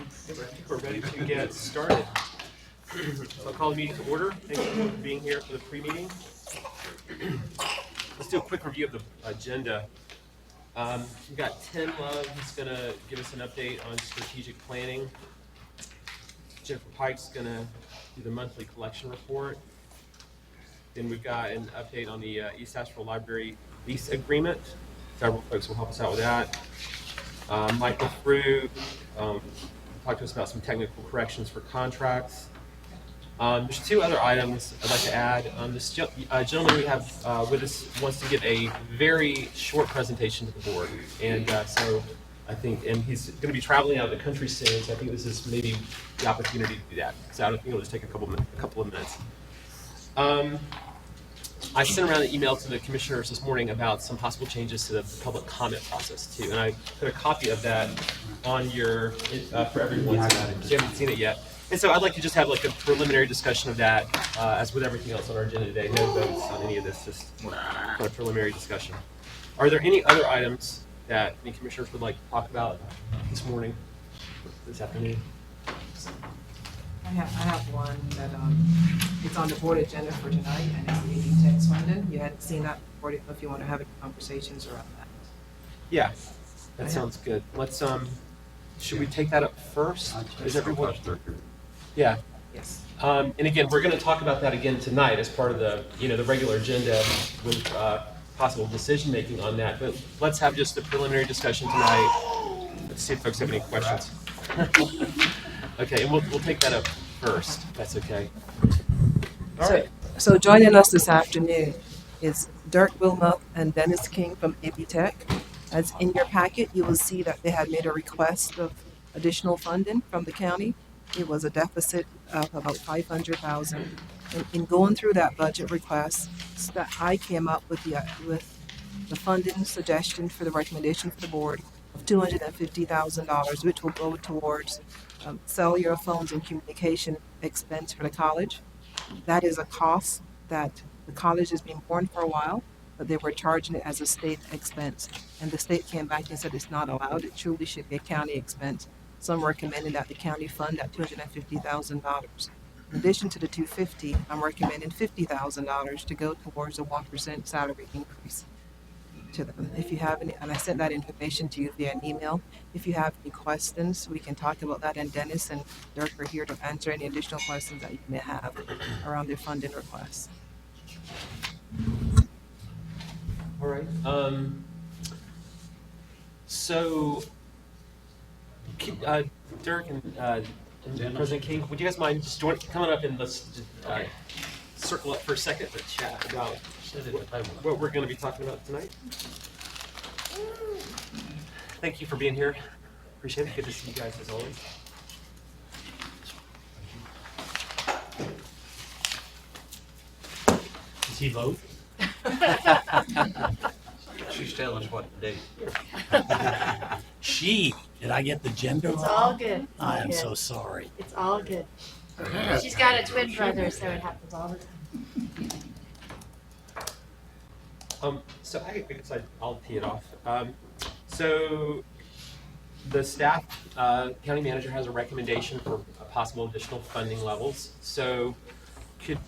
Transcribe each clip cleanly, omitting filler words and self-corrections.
I think we're ready to get started. I'll call the meeting to order. Thank you for being here for the pre-meeting. Let's do a quick review of the agenda. We've got Tim Love, who's going to give us an update on strategic planning. Jennifer Pike's going to do the monthly collection report. Then we've got an update on the East Asheville Library lease agreement. Several folks will help us out with that. Michael Frew talked to us about some technical corrections for contracts. There's two other items I'd like to add. This gentleman we have with us wants to give a very short presentation to the board, and so I think, and he's going to be traveling out of the country soon, so I think this is maybe the opportunity to do that. So I don't think it'll just take a couple of minutes. I sent around an email to the commissioners this morning about some possible changes to the public comment process too, and I put a copy of that on your for everyone. So you haven't seen it yet. And so I'd like to just have like a preliminary discussion of that, as with everything else on our agenda today. No votes on any of this, just a preliminary discussion. Are there any other items that any commissioners would like to talk about this morning, this afternoon? I have one that it's on the board agenda for tonight, and it's the AD Tech funding. You hadn't seen that before, if you want to have conversations around that. Yeah, that sounds good. Let's should we take that up first? Is everyone? Yeah. Yes. And again, we're going to talk about that again tonight as part of the the regular agenda with possible decision making on that. But let's have just a preliminary discussion tonight. Let's see if folks have any questions. Okay, and we'll take that up first. If that's okay. All right. So joining us this afternoon is Dirk Wilmot and Dennis King from AD Tech. As in your packet, you will see that they had made a request of additional funding from the county. It was a deficit of about $500,000. And in going through that budget request, that I came up with the funding suggestion for the recommendation for the board of $250,000, which will go towards cellular phones and communication expense for the college. That is a cost that the college has been borne for a while, but they were charging it as a state expense. And the state came back and said it's not allowed. It truly should be a county expense. So I'm recommending that the county fund that $250,000. In addition to the $250,000, I'm recommending $50,000 to go towards a 1% salary increase to them. If you have any, and I sent that information to you via an email. If you have any questions, we can talk about that, and Dennis and Dirk are here to answer any additional questions that you may have around their funding requests. All right. So, Dirk and President King, would you guys mind just coming up and let's circle up for a second to chat about what we're going to be talking about tonight? Thank you for being here. Appreciate it. Good to see you guys as always. Does he vote? She's telling us what to do. She. Did I get the gender wrong? It's all good. It's all I am good. so sorry. It's all good. She's got a twin brother, so it happens all the time. So I guess I'll tee it off. So the staff, county manager has a recommendation for possible additional funding levels. So could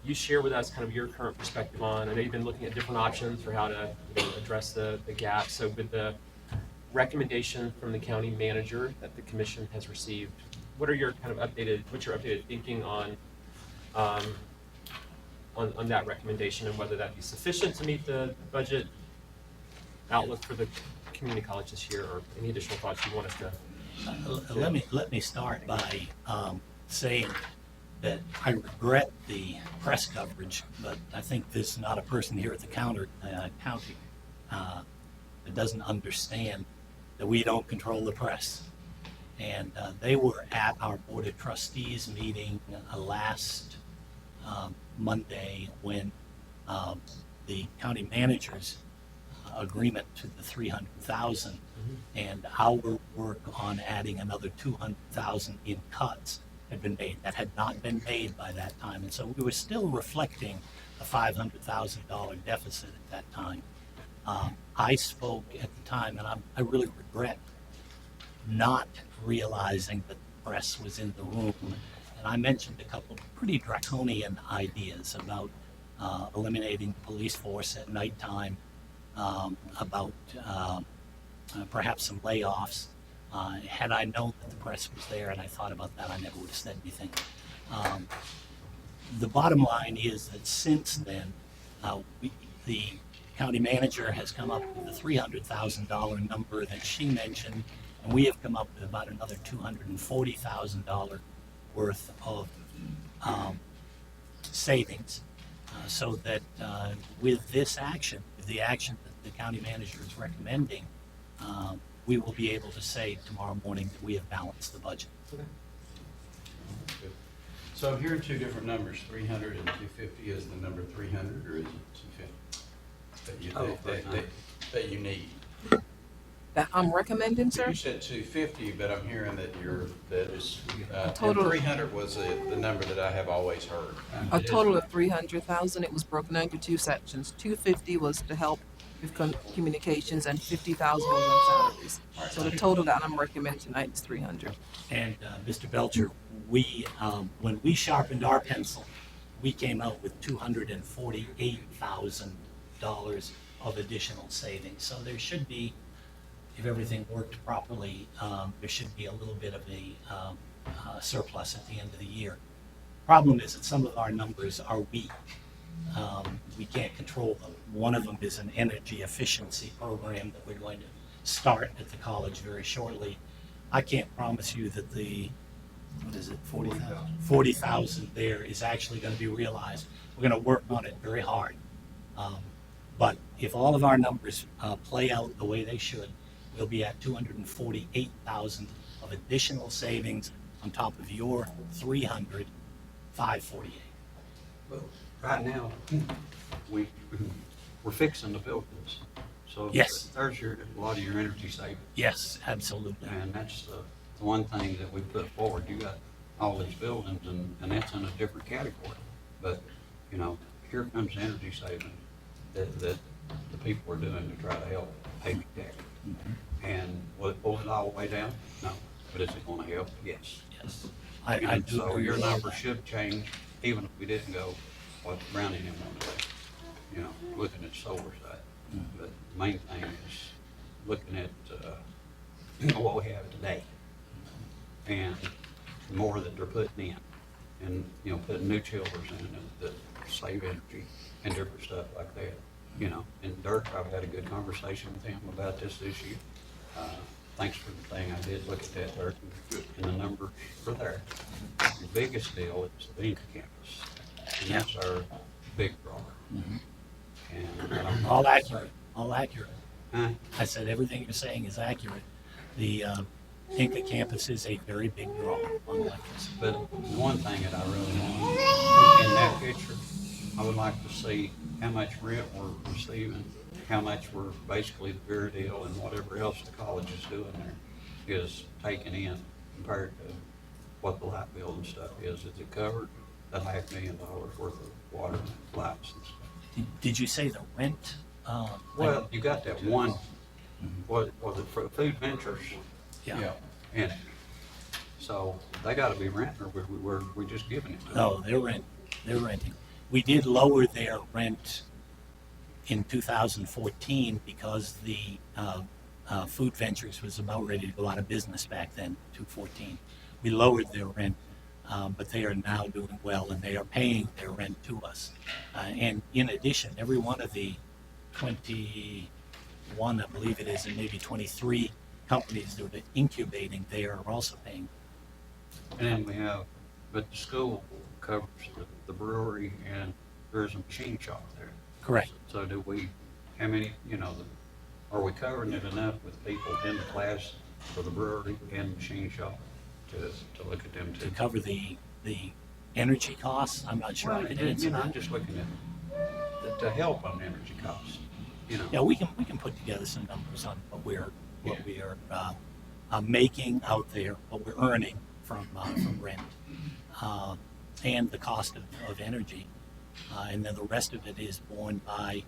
you share with us kind of your current perspective on? I know you've been looking at different options for how to address the gap. So with the recommendation from the county manager that the commission has received, what's your updated thinking on that recommendation, and whether that be sufficient to meet the budget outlook for the community college this year, or any additional thoughts you want us to? Let me start by saying that I regret the press coverage, but I think there's not a person here at the county that doesn't understand that we don't control the press. And they were at our Board of Trustees meeting last Monday when the county manager's agreement to the $300,000 and our work on adding another $200,000 in cuts had been made. That had not been made by that time, and so we were still reflecting a $500,000 deficit at that time. I spoke at the time, and I really regret not realizing that the press was in the room. And I mentioned a couple of pretty draconian ideas about eliminating the police force at nighttime, about perhaps some layoffs. Had I known that the press was there and I thought about that, I never would have said anything. The bottom line is that since then, the county manager has come up with the $300,000 number that she mentioned, and we have come up with about another $240,000 worth of savings, so that with this action, with the action that the county manager is recommending, we will be able to say tomorrow morning that we have balanced the budget. So I'm hearing two different numbers, 300 and 250. Is the number 300 or is it 250 that you need? That I'm recommending, sir? You said 250, but I'm hearing that it's, total- and 300 was the number that I have always heard. A total of 300,000. It was broken into two sections. 250 was to help with communications, and 50,000 was on salaries. So the total that I'm recommending tonight is 300. And Mr. Belcher, we when we sharpened our pencil, we came out with $248,000 of additional savings. So there should be, if everything worked properly, there should be a little bit of a surplus at the end of the year. Problem is that some of our numbers are weak. We can't control them. One of them is an energy efficiency program that we're going to start at the college very shortly. I can't promise you that the, what is it, 40,000 there is actually going to be realized. We're going to work on it very hard. But if all of our numbers play out the way they should, we'll be at 248,000 of additional savings on top of your 300, 548. Well, right now, we're fixing the buildings. So Yes. there's a lot of your energy savings. Yes, absolutely. And that's the one thing that we put forward. You got all these buildings and that's in a different category. But, you know, here comes the energy saving that the people are doing to try to help pay me tax. And will it pull it all the way down? No. But is it gonna help? Yes. Yes. I do So agree your with all number that. should change, even if we didn't go what Brownie and wanted to do. You know, looking at solar side. But the main thing is looking at what we have today and more that they're putting in, and you know, putting new chillers in that save energy and different stuff like that. You know, and Dirk, I've had a good conversation with him about this issue. Thanks for the thing. I did look at that, Dirk, and the numbers are there. The biggest deal is the Buncombe campus, and that's our big draw. And I don't know. All accurate, all accurate. Huh? I said everything you're saying is accurate. The Inca campus is a very big draw on electricity. But one thing that I really want in that picture, I would like to see how much rent we're receiving, how much we're basically the beer deal and whatever else the college is doing there is taken in compared to what the light bill and stuff is. Is it covered? The $500,000 worth of water and lights and stuff. Did you say the rent? Well, you got that one, what was it, for Food Ventures? Yeah. And so they gotta be renting, or we're just giving it to them. No, they're renting. We did lower their rent in 2014 because the Food Ventures was about ready to go out of business back then, 2014. We lowered their rent, but they are now doing well and they are paying their rent to us. And in addition, every one of the 21, I believe it is, and maybe 23 companies that are incubating there are also paying. And then we have, but the school covers the brewery and there's a machine shop there. Correct. So do we, how many, you know, are we covering it enough with people in the class for the brewery and machine shop to look at them To too? cover the energy costs, I'm not sure I can answer You know, I'm that. just looking at, to help on energy costs, you know. Yeah, we can put together some numbers on what we are making out there, what we're earning from rent, and the cost of energy, and then the rest of it is borne by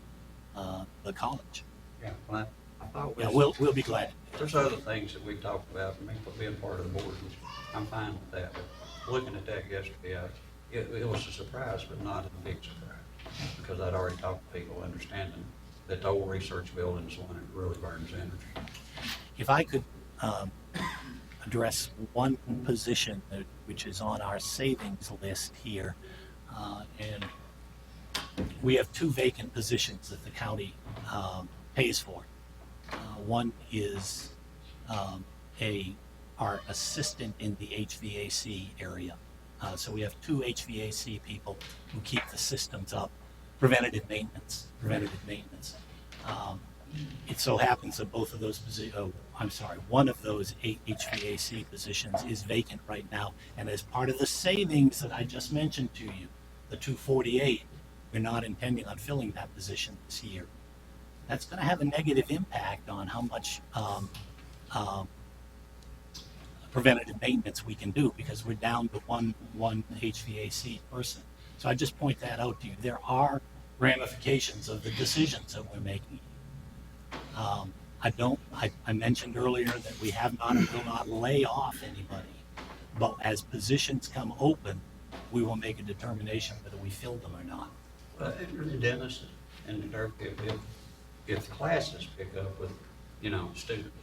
the college. Yeah, well, I thought Yeah, was, we'll be glad. there's other things that we talked about, me being part of the board, which I'm fine with that, but looking at that yesterday, it was a surprise, but not a big surprise. Because I'd already talked to people understanding that the old research building is one that really burns energy. If I could address one position which is on our savings list here, and we have two vacant positions that the county pays for. One is our assistant in the HVAC area. So we have two HVAC people who keep the systems up, preventative maintenance. It so happens that both of those one of those 8 HVAC positions is vacant right now. And as part of the savings that I just mentioned to you, the 248, we're not intending on filling that position this year. That's going to have a negative impact on how much preventative maintenance we can do, because we're down to one HVAC person. So I just point that out to you. There are ramifications of the decisions that we're making. I mentioned earlier that we have not and will not lay off anybody, but as positions come open, we will make a determination whether we fill them or not. Well, and Dennis and Dirk, if classes pick up with, students,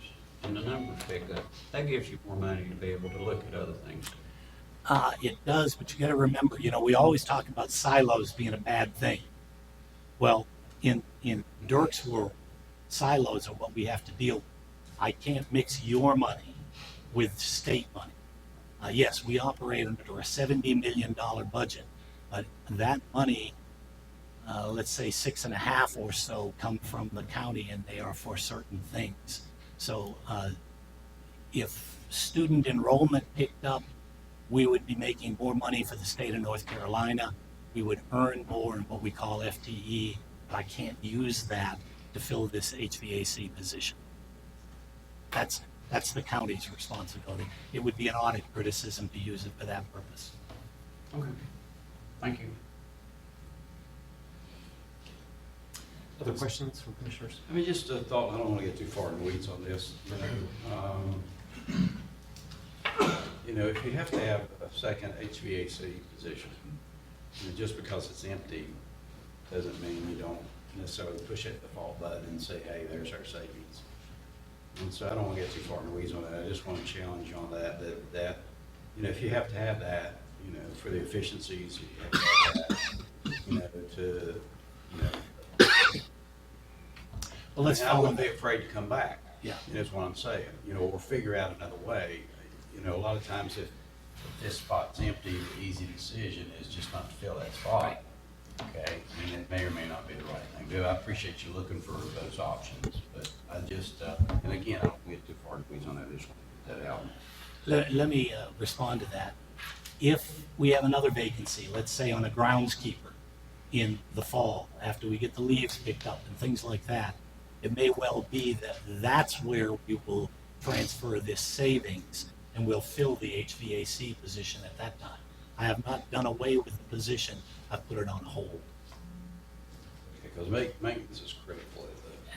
and the numbers pick up, that gives you more money to be able to look at other things. It does, but you got to remember, we always talk about silos being a bad thing. Well, in Dirk's world, silos are what we have to deal with. I can't mix your money with state money. Yes, we operate under a $70 million budget, but that money, let's say 6.5 or so, come from the county, and they are for certain things. So if student enrollment picked up, we would be making more money for the state of North Carolina. We would earn more in what we call FTE, but I can't use that to fill this HVAC position. That's the county's responsibility. It would be an audit criticism to use it for that purpose. Okay. Thank you. Other questions from commissioners? I mean, just a thought, I don't want to get too far in the weeds on this. If you have to have a second HVAC position, just because it's empty doesn't mean you don't necessarily push that default button and say, hey, there's our savings. And so I don't want to get too far in the weeds on that. I just want to challenge you on that if you have to have that, for the efficiencies, you have to have that, Well, let's I follow wouldn't be that. afraid to come back. Yeah. That's what I'm saying, or figure out another way. A lot of times if this spot's empty, the easy decision is just not to fill that spot. Right. Okay, and it may or may not be the right thing to do. I appreciate you looking for those options, but I just, and again, I don't get too far in the weeds on that, I just want to get that out. Let me respond to that. If we have another vacancy, let's say on a groundskeeper in the fall, after we get the leaves picked up and things like that, it may well be that that's where we will transfer this savings, and we'll fill the HVAC position at that time. I have not done away with the position. I've put it on hold. Because maintenance is critical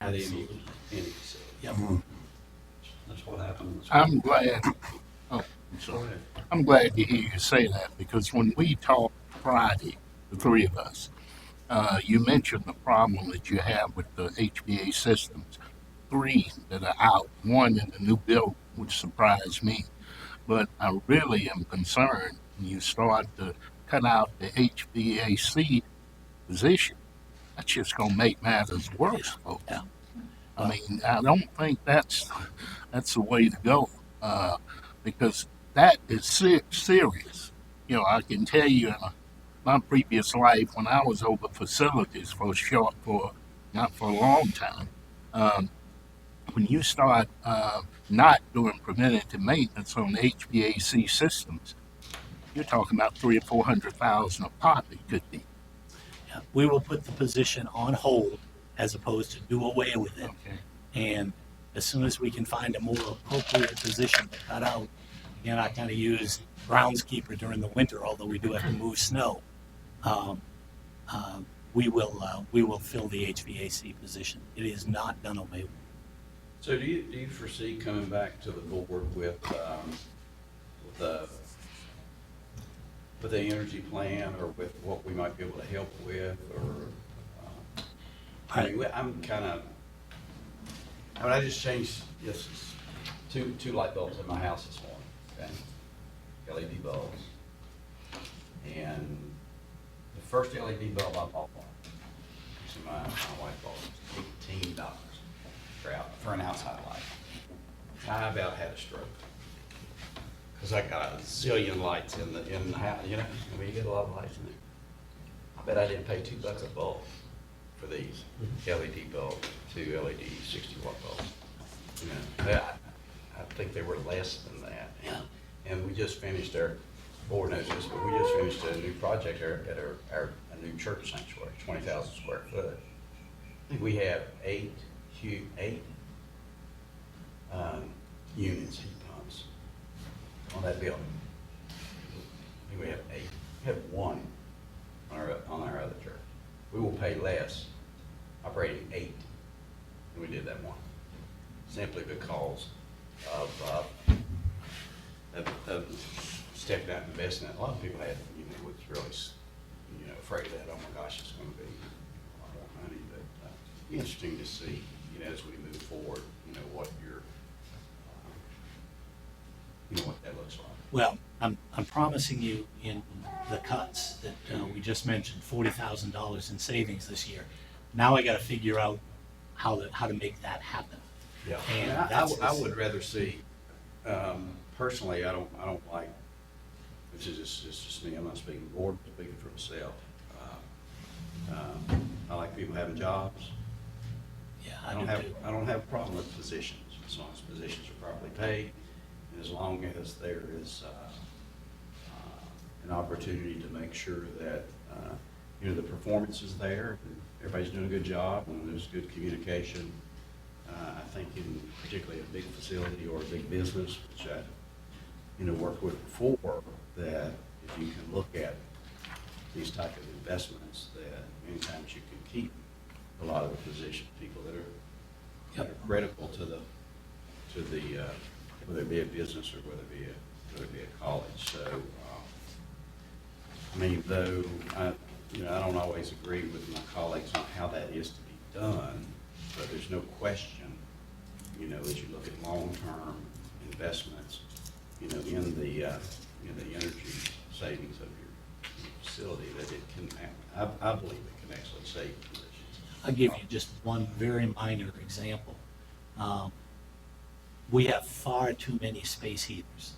at any Absolutely. facility. Yep. That's what happened. I'm glad. Oh, I'm sorry. I'm glad to hear you say that, because when we talked Friday, the three of us, you mentioned the problem that you have with the HVA systems. 3 that are out, 1 in the new build, which surprised me. But I really am concerned when you start to cut out the HVAC position. That's just going to make matters worse, folks. Yeah. I mean, I don't think that's the way to go, because that is serious. I can tell you in my previous life, when I was over facilities not for a long time, when you start not doing preventative maintenance on the HVAC systems, you're talking about $300,000 or $400,000 a pop. It could be. Yeah. We will put the position on hold as opposed to do away with it. Okay. And as soon as we can find a more appropriate position to cut out, again, I kind of use groundskeeper during the winter, although we do have to move snow. We will fill the HVAC position. It is not done away with. So do you foresee coming back to the board with the energy plan, or with what we might be able to help with, or, I mean, I just changed, two light bulbs in my house this morning, okay? LED bulbs. And the first LED bulb I bought, so my wife bought it, $18 for an outside light. I about had a stroke. Cause I got a zillion lights in the house, you know, I mean, you get a lot of lights in there. I bet I didn't pay $2 a bulb for these LED bulbs, 2 LED 60-watt bulbs. You know, I think they were less than that. And we just finished our, board knows this, but we just finished a new project at a new church sanctuary, 20,000 square foot. I think we have eight units, heat pumps on that building. I think we have 8. We have 1 on our other church. We will pay less operating 8 than we did that 1, simply because of stepping out and investing in it. A lot of people had, was really, afraid of that. Oh my gosh, it's going to be a lot of money. But it'd be interesting to see, as we move forward, what what that looks like. Well, I'm promising you in the cuts that we just mentioned, $40,000 in savings this year. Now I got to figure out how to make that happen. Yeah, And I would rather see. Personally, I don't like. It's just me. I'm not speaking for the board, I'm speaking for myself. I like people having jobs. Yeah, I don't have a problem with positions, as long as positions are properly paid, and as long as there is an opportunity to make sure that the performance is there, and everybody's doing a good job, and there's good communication. I think in particularly a big facility or a big business, which I worked with before, that if you can look at these type of investments, that many times you can keep a lot of the position people that are critical to the whether it be a business or whether it be a college. So I mean, though I don't always agree with my colleagues on how that is to be done, but there's no question, as you look at long-term investments, in the energy savings of your facility, that it can, I believe it can actually save positions. I'll give you just one very minor example. We have far too many space heaters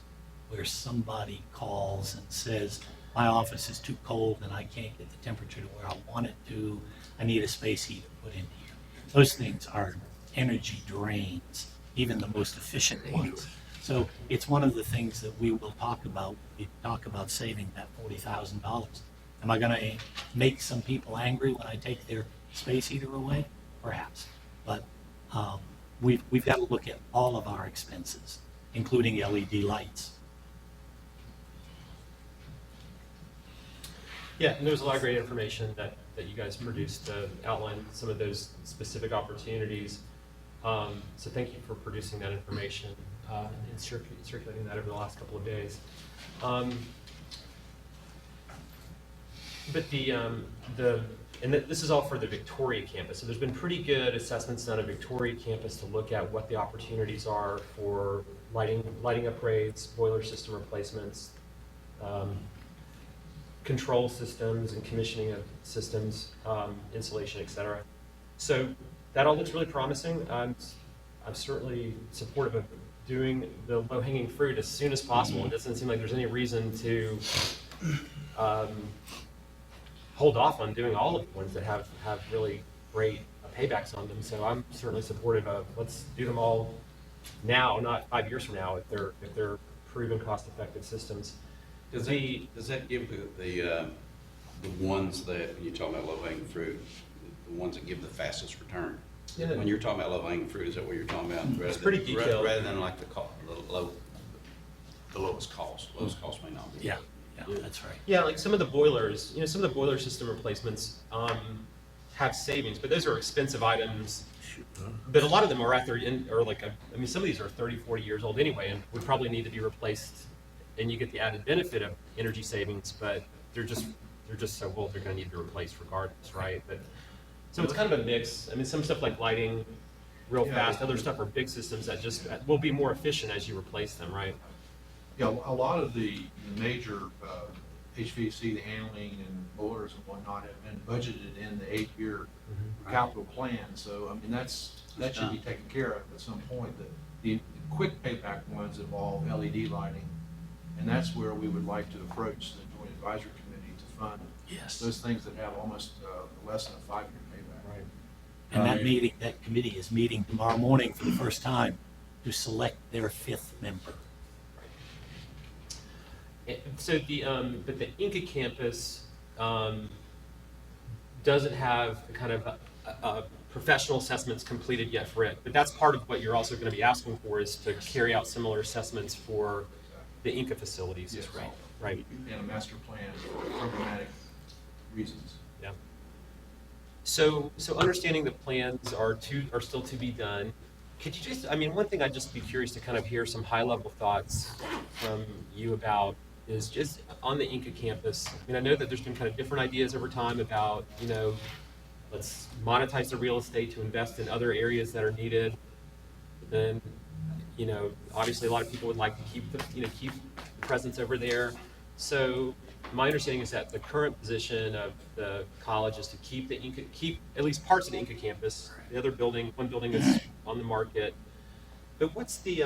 where somebody calls and says, my office is too cold and I can't get the temperature to where I want it to. I need a space heater put in here. Those things are energy drains, even the most efficient ones. So it's one of the things that we will talk about. We talk about saving that $40,000. Am I going to make some people angry when I take their space heater away? Perhaps. But we've got to look at all of our expenses, including LED lights. Yeah, and there was a lot of great information that you guys produced to outline some of those specific opportunities. So thank you for producing that information and circulating that over the last couple of days. But this is all for the Victoria campus. So there's been pretty good assessments done of Victoria campus to look at what the opportunities are for lighting upgrades, boiler system replacements, control systems and commissioning of systems, insulation, et cetera. So that all looks really promising. I'm certainly supportive of doing the low-hanging fruit as soon as possible. It doesn't seem like there's any reason to hold off on doing all of the ones that have really great paybacks on them. So I'm certainly supportive of, let's do them all now, not 5 years from now, if they're proven cost-effective systems. Does that give the ones that, when you talk about low-hanging fruit, the ones that give the fastest return? Yeah. When you're talking about low-hanging fruit, is that what you're talking about? It's pretty detailed. Rather than like the lowest cost. Lowest cost may not be. Yeah, that's right. Yeah, like some of the boilers, some of the boiler system replacements, have savings, but those are expensive items. But a lot of them are at their end, or like, I mean, some of these are 30, 40 years old anyway, and would probably need to be replaced. And you get the added benefit of energy savings, but they're just so old, they're going to need to be replaced regardless, right? But so it's kind of a mix. I mean, some stuff like lighting, real fast. Other stuff are big systems that just will be more efficient as you replace them, right? Yeah, a lot of the major HVAC, the handling and boilers and whatnot have been budgeted in the 8-year capital plan. So, I mean, that should be taken care of at some point. The quick payback ones involve LED lighting, and that's where we would like to approach the Joint Advisory Committee to fund those things that have almost less than a 5-year payback. Right. And that committee is meeting tomorrow morning for the first time to select their 5th member. So but the Inca campus doesn't have kind of a professional assessments completed yet for it, but that's part of what you're also going to be asking for, is to carry out similar assessments for the Inca facilities as well, right? And a master plan for programmatic reasons. Yeah. So understanding the plans are still to be done. Could you just, I mean, one thing I'd just be curious to kind of hear some high-level thoughts from you about is just on the Inca campus. I mean, I know that there's been kind of different ideas over time about, let's monetize the real estate to invest in other areas that are needed. Then, obviously a lot of people would like to keep the presence over there. So my understanding is that the current position of the college is to keep at least parts of the Inca campus. The other one building is on the market. But what's the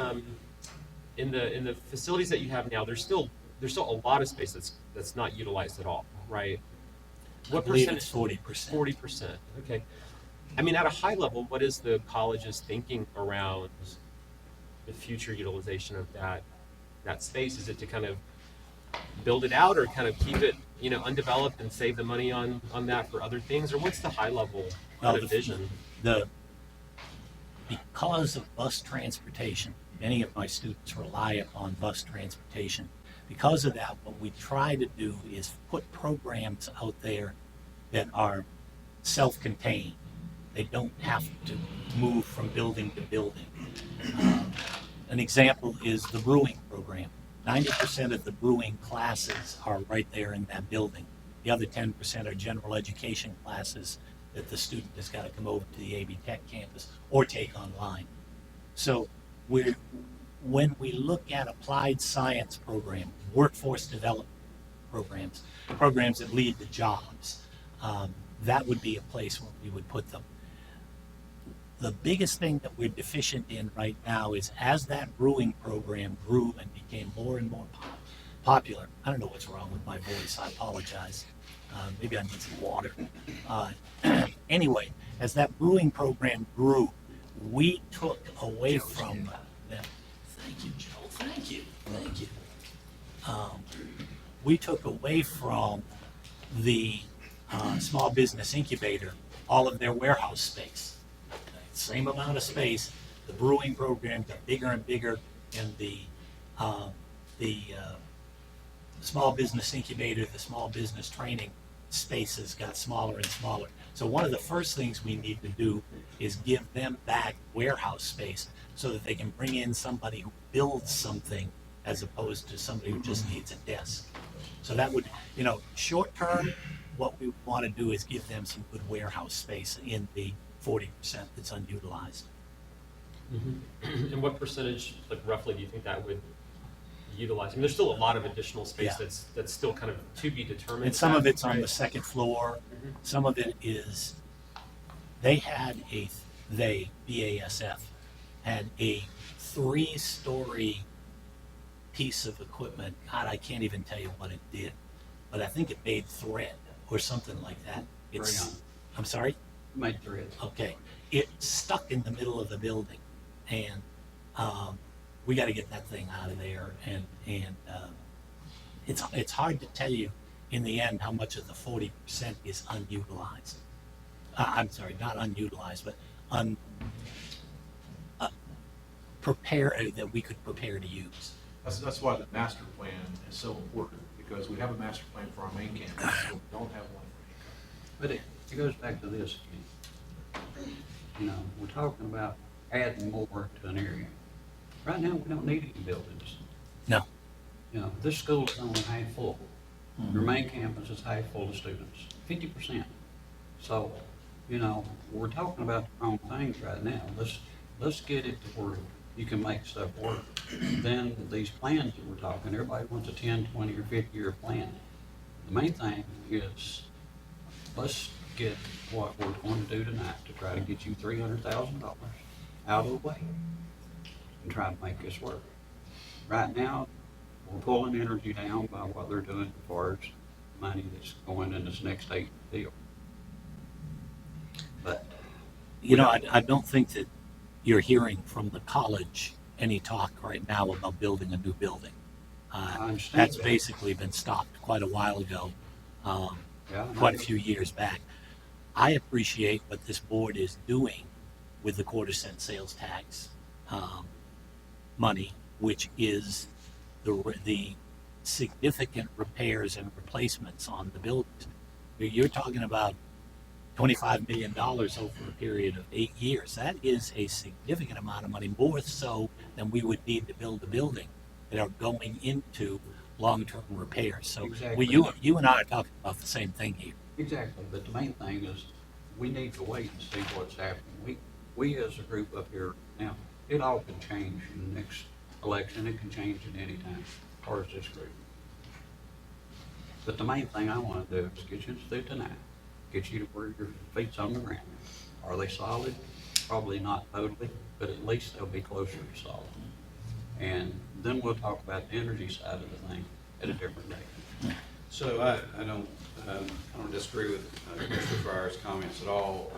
in the facilities that you have now? There's still a lot of space that's not utilized at all, right? I believe it's 40%. 40%. Okay. I mean, at a high level, what is the college's thinking around the future utilization of that space? Is it to kind of build it out, or kind of keep it, undeveloped and save the money on that for other things, or what's the high level kind of vision? Because of bus transportation, many of my students rely upon bus transportation. Because of that, what we try to do is put programs out there that are self-contained. They don't have to move from building to building. An example is the brewing program. 90% of the brewing classes are right there in that building. The other 10% are general education classes that the student has got to come over to the AB Tech campus or take online. So when we look at applied science programs, workforce development programs that lead to jobs, that would be a place where we would put them. The biggest thing that we're deficient in right now is, as that brewing program grew and became more and more popular, I don't know what's wrong with my voice, I apologize. Maybe I need some water. Anyway, as that brewing program grew, we took away from them. Thank you, Joe. Thank you. We took away from the small business incubator all of their warehouse space. Same amount of space. The brewing program got bigger and bigger, and the small business incubator, the small business training spaces got smaller and smaller. So one of the first things we need to do is give them back warehouse space so that they can bring in somebody who builds something as opposed to somebody who just needs a desk. So that would, short term, what we want to do is give them some good warehouse space in the 40% that's unutilized. Mm-hmm. And what percentage, like roughly, do you think that would utilize? I mean, there's still a lot of additional space that's still kind of to be determined. And some of it's on the second floor. Mm-hmm. Some of it is, BASF, had a 3-story piece of equipment. God, I can't even tell you what it did, but I think it made thread or something like that. I'm sorry? Made thread. Okay. It stuck in the middle of the building, and we got to get that thing out of there. And it's hard to tell you in the end how much of the 40% is unutilized. I'm sorry, not unutilized, but that we could prepare to use. That's why the master plan is so important, because we have a master plan for our main campus, but we don't have one for Inca. it goes back to this again. You know, we're talking about adding more to an area. Right now, we don't need any buildings. No. You know, this school is only half full. Your main campus is half full of students, 50%. So, you know, we're talking about the wrong things right now. Let's get it to where you can make stuff work. Then these plans that we're talking, everybody wants a 10, 20, or 50-year plan. The main thing is, let's get what we're going to do tonight to try to get you $300,000 out of the way and try to make this work. Right now, we're pulling energy down by what they're doing as far as money that's going in this next 8 deal. But You know, I don't think that you're hearing from the college any talk right now about building a new building. I understand That's that. basically been stopped quite a while ago, Yeah, I know. quite a few years back. I appreciate what this board is doing with the quarter-cent sales tax money, which is the significant repairs and replacements on the buildings. You're talking about $25 million over a period of 8 years. That is a significant amount of money, more so than we would need to build a building that are going into long-term repairs. So Exactly. you and I are talking about the same thing here. Exactly, but the main thing is, we need to wait and see what's happening. We as a group up here, now, it all can change in the next election, it can change at any time, as far as this group. But the main thing I wanna do is get you to do tonight, get you to where your feet's on the ground. Are they solid? Probably not totally, but at least they'll be closer to solid. And then we'll talk about the energy side of the thing at a different day. So I don't disagree with Commissioner Fryer's comments at all.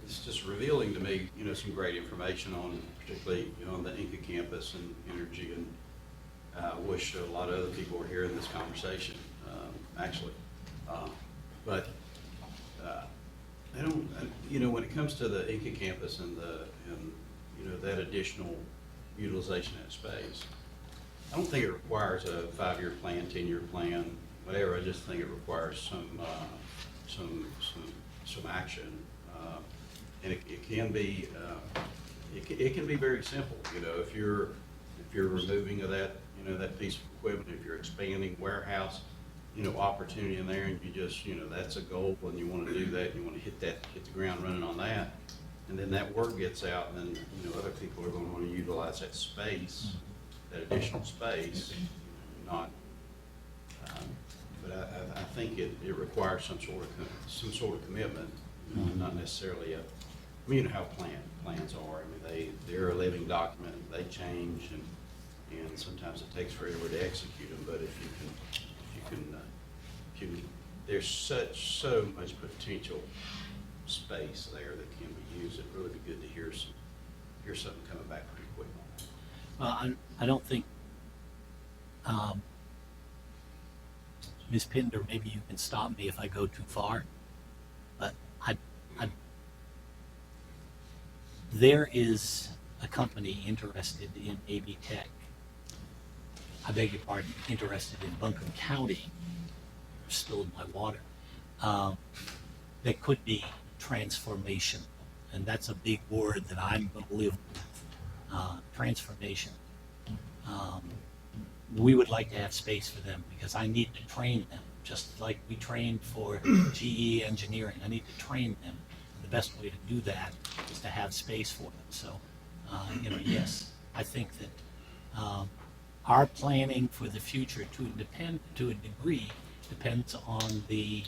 It's just revealing to me, you know, some great information on, particularly, you know, on the Inca campus and energy, and I wish a lot of other people were hearing this conversation, actually. But I don't, you know, when it comes to the Inca campus and you know, that additional utilization of that space, I don't think it requires a 5-year plan, 10-year plan, whatever. I just think it requires some action, and it can be it can be very simple. You know, if you're removing of that, you know, that piece of equipment, if you're expanding warehouse, you know, opportunity in there, and you just, you know, that's a goal, and you want to do that, you want to hit the ground running on that, and then that word gets out, and then, you know, other people are going to want to utilize that space, that additional space, not. But I think it requires some sort of commitment, you know, not necessarily a. I mean, you know how plans are. I mean, they're a living document. They change, and sometimes it takes forever to execute them. But if you can, there's so much potential space there that can be used. It'd really be good to hear something coming back pretty quick on that. Well, I don't think, Ms. Pinder, maybe you can stop me if I go too far, but there is a company interested in AB Tech. I beg your pardon, interested in Buncombe County. Spilled my water. That could be transformation, and that's a big word that I'm going to live with. Transformation. We would like to have space for them because I need to train them, just like we trained for GE engineering. I need to train them. The best way to do that is to have space for them. So, you know, yes, I think that our planning for the future to a degree depends on the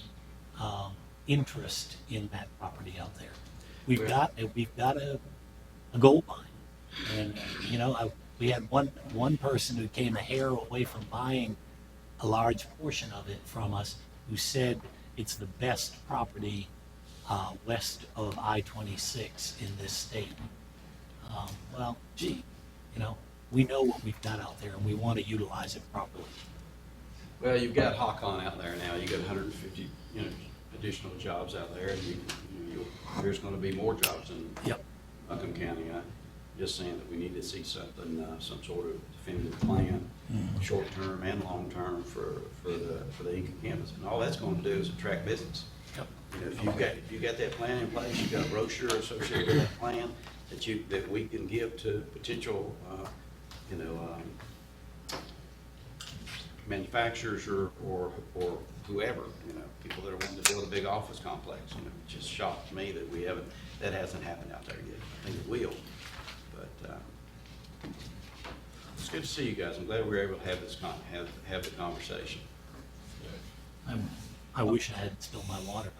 interest in that property out there. We've got a gold mine, and you know, we had one person who came a hair away from buying a large portion of it from us, who said it's the best property west of I-26 in this state. Well, gee, you know, we know what we've got out there, and we want to utilize it properly. Well, you've got Hawkon out there now. You've got 150, you know, additional jobs out there, and there's going to be more jobs in Yep. Buncombe County. I'm just saying that we need to see something, some sort of definitive plan, short term and long term for the Inca campus, and all that's going to do is attract business. Yep. You know, if you got that plan in place, you got a brochure associated with that plan that we can give to potential, manufacturers or whoever, people that are wanting to build a big office complex, it just shocked me that that hasn't happened out there yet. I think it will, but, it's good to see you guys. I'm glad we were able to have this have the conversation. I wish I had spilled my water.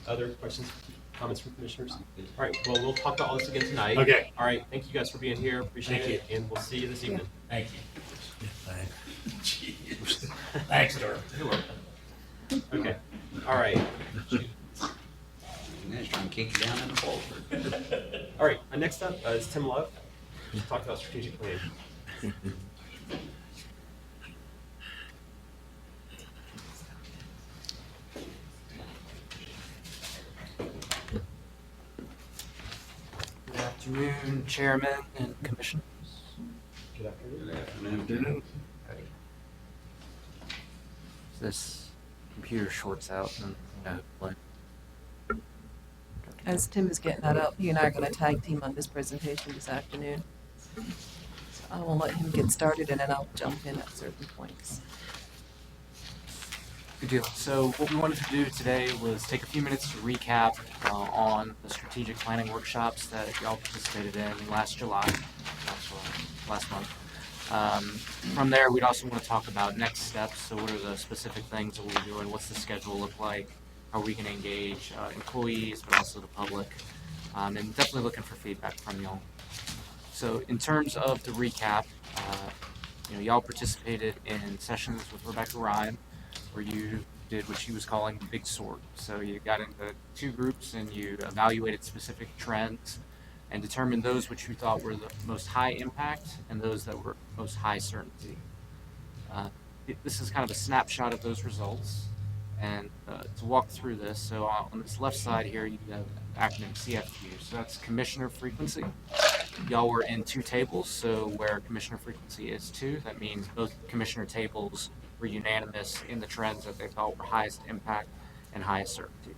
Other questions, comments from commissioners? All right, well, we'll talk about all this again tonight. Okay. All right, thank you guys for being here. Appreciate Thank it, and we'll see you this evening. Thank you. Jeez. Thanks, Dirk. Okay, all right. Next, trying to kick you down in the hole. All right, next up is Tim Love. We'll talk about strategic planning. Good afternoon, Chairman and Commissioners. Good afternoon. Good afternoon. This computer shorts out and like, As Tim is getting that up, he and I are going to tag team on this presentation this afternoon. So I will let him get started and then I'll jump in at certain points. good deal. So what we wanted to do today was take a few minutes to recap on the strategic planning workshops that y'all participated in last July, last month. From there, we'd also want to talk about next steps. So what are the specific things that we're doing? What's the schedule look like? How are we going to engage employees, but also the public? And definitely looking for feedback from y'all. So in terms of the recap, y'all participated in sessions with Rebecca Ryan, where you did what she was calling the big sort. So you got into two groups and you evaluated specific trends and determined those which you thought were the most high impact and those that were most high certainty. This is kind of a snapshot of those results. And to walk through this, so on this left side here, you have the acronym CFQ. So that's commissioner frequency. Y'all were in two tables, so where commissioner frequency is 2, that means both commissioner tables were unanimous in the trends that they thought were highest impact and highest certainty.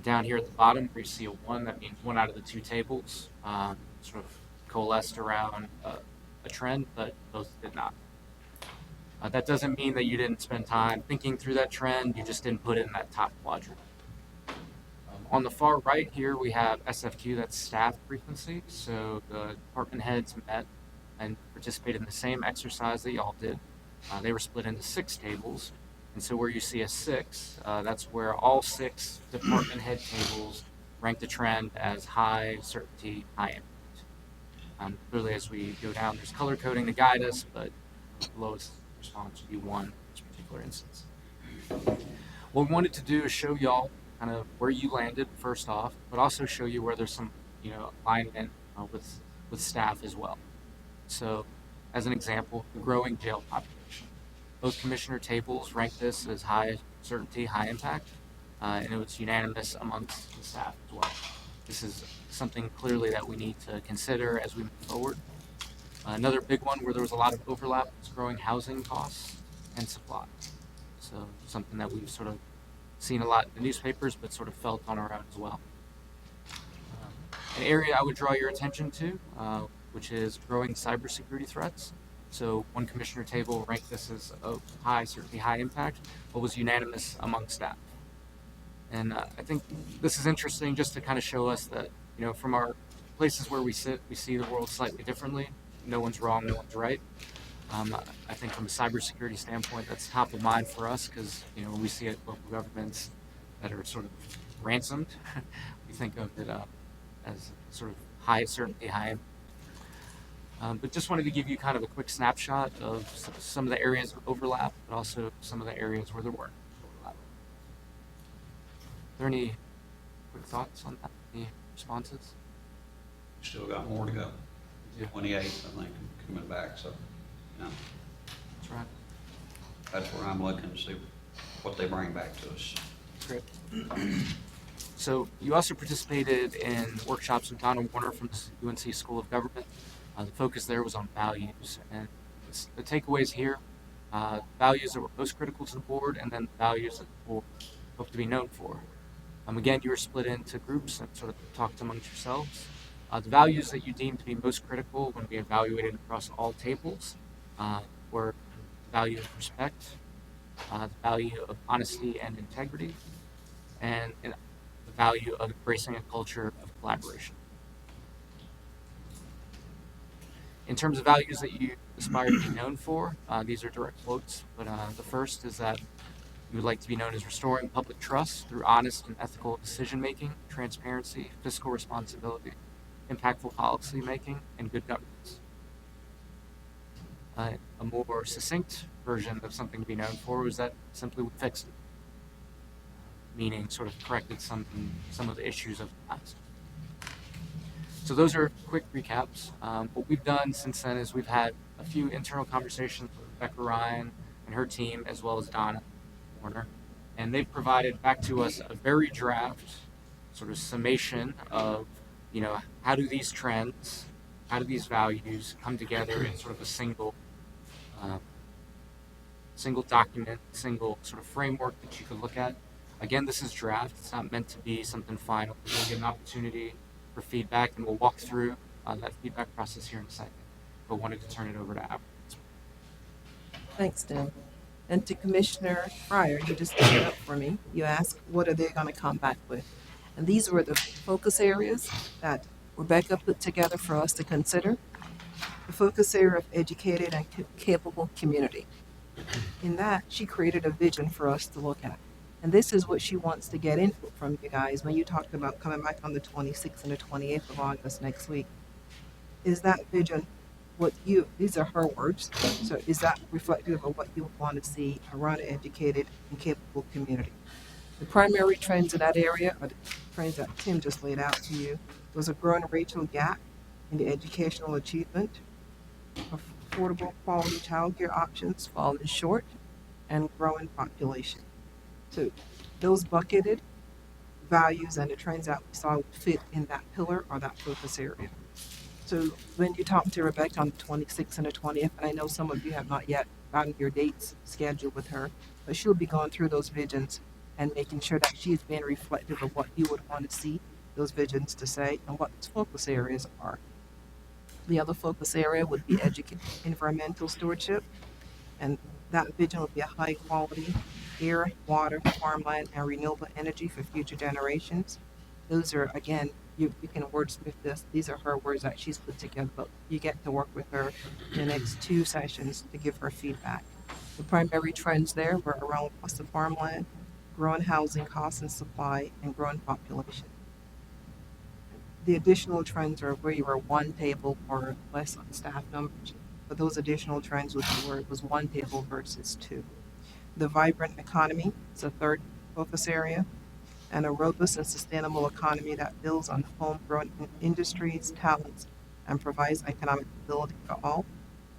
Down here at the bottom, where you see a 1, that means 1 out of the 2 tables sort of coalesced around a trend, but both did not. That doesn't mean that you didn't spend time thinking through that trend, you just didn't put it in that top quadrant. On the far right here, we have SFQ, that's staff frequency. So the department heads met and participated in the same exercise that y'all did. They were split into 6 tables. And so where you see a 6, that's where all 6 department head tables rank the trend as high certainty, high impact. Clearly, as we go down, there's color coding to guide us, but the lowest response would be 1 in this particular instance. What we wanted to do is show y'all kind of where you landed first off, but also show you where there's some, alignment with staff as well. So, as an example, the growing jail population. Both commissioner tables rank this as high certainty, high impact, and it was unanimous amongst the staff as well. This is something clearly that we need to consider as we move forward. Another big one where there was a lot of overlap is growing housing costs and supply. So something that we've sort of seen a lot in the newspapers, but sort of felt on our own as well. An area I would draw your attention to, which is growing cybersecurity threats. So one commissioner table ranked this as a high certainty, high impact, but was unanimous among staff. And I think this is interesting just to kind of show us that, from our places where we sit, we see the world slightly differently. No one's wrong, no one's right. I think from a cybersecurity standpoint, that's top of mind for us because, when we see it local governments that are sort of ransomed, we think of it as sort of high certainty, high impact. But just wanted to give you kind of a quick snapshot of some of the areas of overlap, but also some of the areas where there weren't overlap. Are there any quick thoughts on that? Any responses? Still got more to go. Yeah. 28th, I think, coming back, so, That's right. that's where I'm looking to see what they bring back to us. Great. So you also participated in workshops with Donna Warner from the UNC School of Government. The focus there was on values, and the takeaways here, values that were most critical to the board, and then values that the board hope to be known for. Again, you were split into groups and sort of talked amongst yourselves. The values that you deemed to be most critical when we evaluated across all tables were the value of respect, the value of honesty and integrity, and the value of embracing a culture of collaboration. In terms of values that you aspire to be known for, these are direct quotes, but the first is that you would like to be known as restoring public trust through honest and ethical decision making, transparency, fiscal responsibility, impactful policy making, and good governance. A more succinct version of something to be known for was that simply we fixed it, meaning sort of corrected some of the issues of the past. So those are quick recaps. What we've done since then is we've had a few internal conversations with Rebecca Ryan and her team, as well as Donna Warner, and they've provided back to us a very draft sort of summation of, how do these trends, how do these values come together in sort of a single document, single sort of framework that you can look at. Again, this is draft. It's not meant to be something final. We'll get an opportunity for feedback, and we'll walk through that feedback process here in a second. But wanted to turn it over to Albert. Thanks, Tim. And to Commissioner Fryer, you just picked it up for me. You asked, what are they going to come back with? And these were the focus areas that Rebecca put together for us to consider. The focus area of educated and capable community. In that, she created a vision for us to look at. And this is what she wants to get input from you guys when you talked about coming back on the 26th and the 28th of August next week. Is that vision these are her words, so is that reflective of what you would want to see around an educated and capable community? The primary trends in that area are the trends that Tim just laid out to you. There's a growing racial gap in the educational achievement, affordable quality childcare options falling short, and growing population. So those bucketed values and the trends that we saw would fit in that pillar or that focus area. So when you talk to Rebecca on the 26th and the 20th, and I know some of you have not yet gotten your dates scheduled with her, but she'll be going through those visions and making sure that she's being reflective of what you would want to see those visions to say and what those focus areas are. The other focus area would be environmental stewardship, and that vision would be a high quality air, water, farmland, and renewable energy for future generations. Those are, again, you can wordsmith this. These are her words that she's put together, but you get to work with her in the next 2 sessions to give her feedback. The primary trends there were around cost of farmland, growing housing costs and supply, and growing population. The additional trends are where you were one table or less on staff numbers, but those additional trends would be where it was one table versus 2. The vibrant economy is a third focus area, and a robust and sustainable economy that builds on homegrown industries, talents, and provides economic stability for all.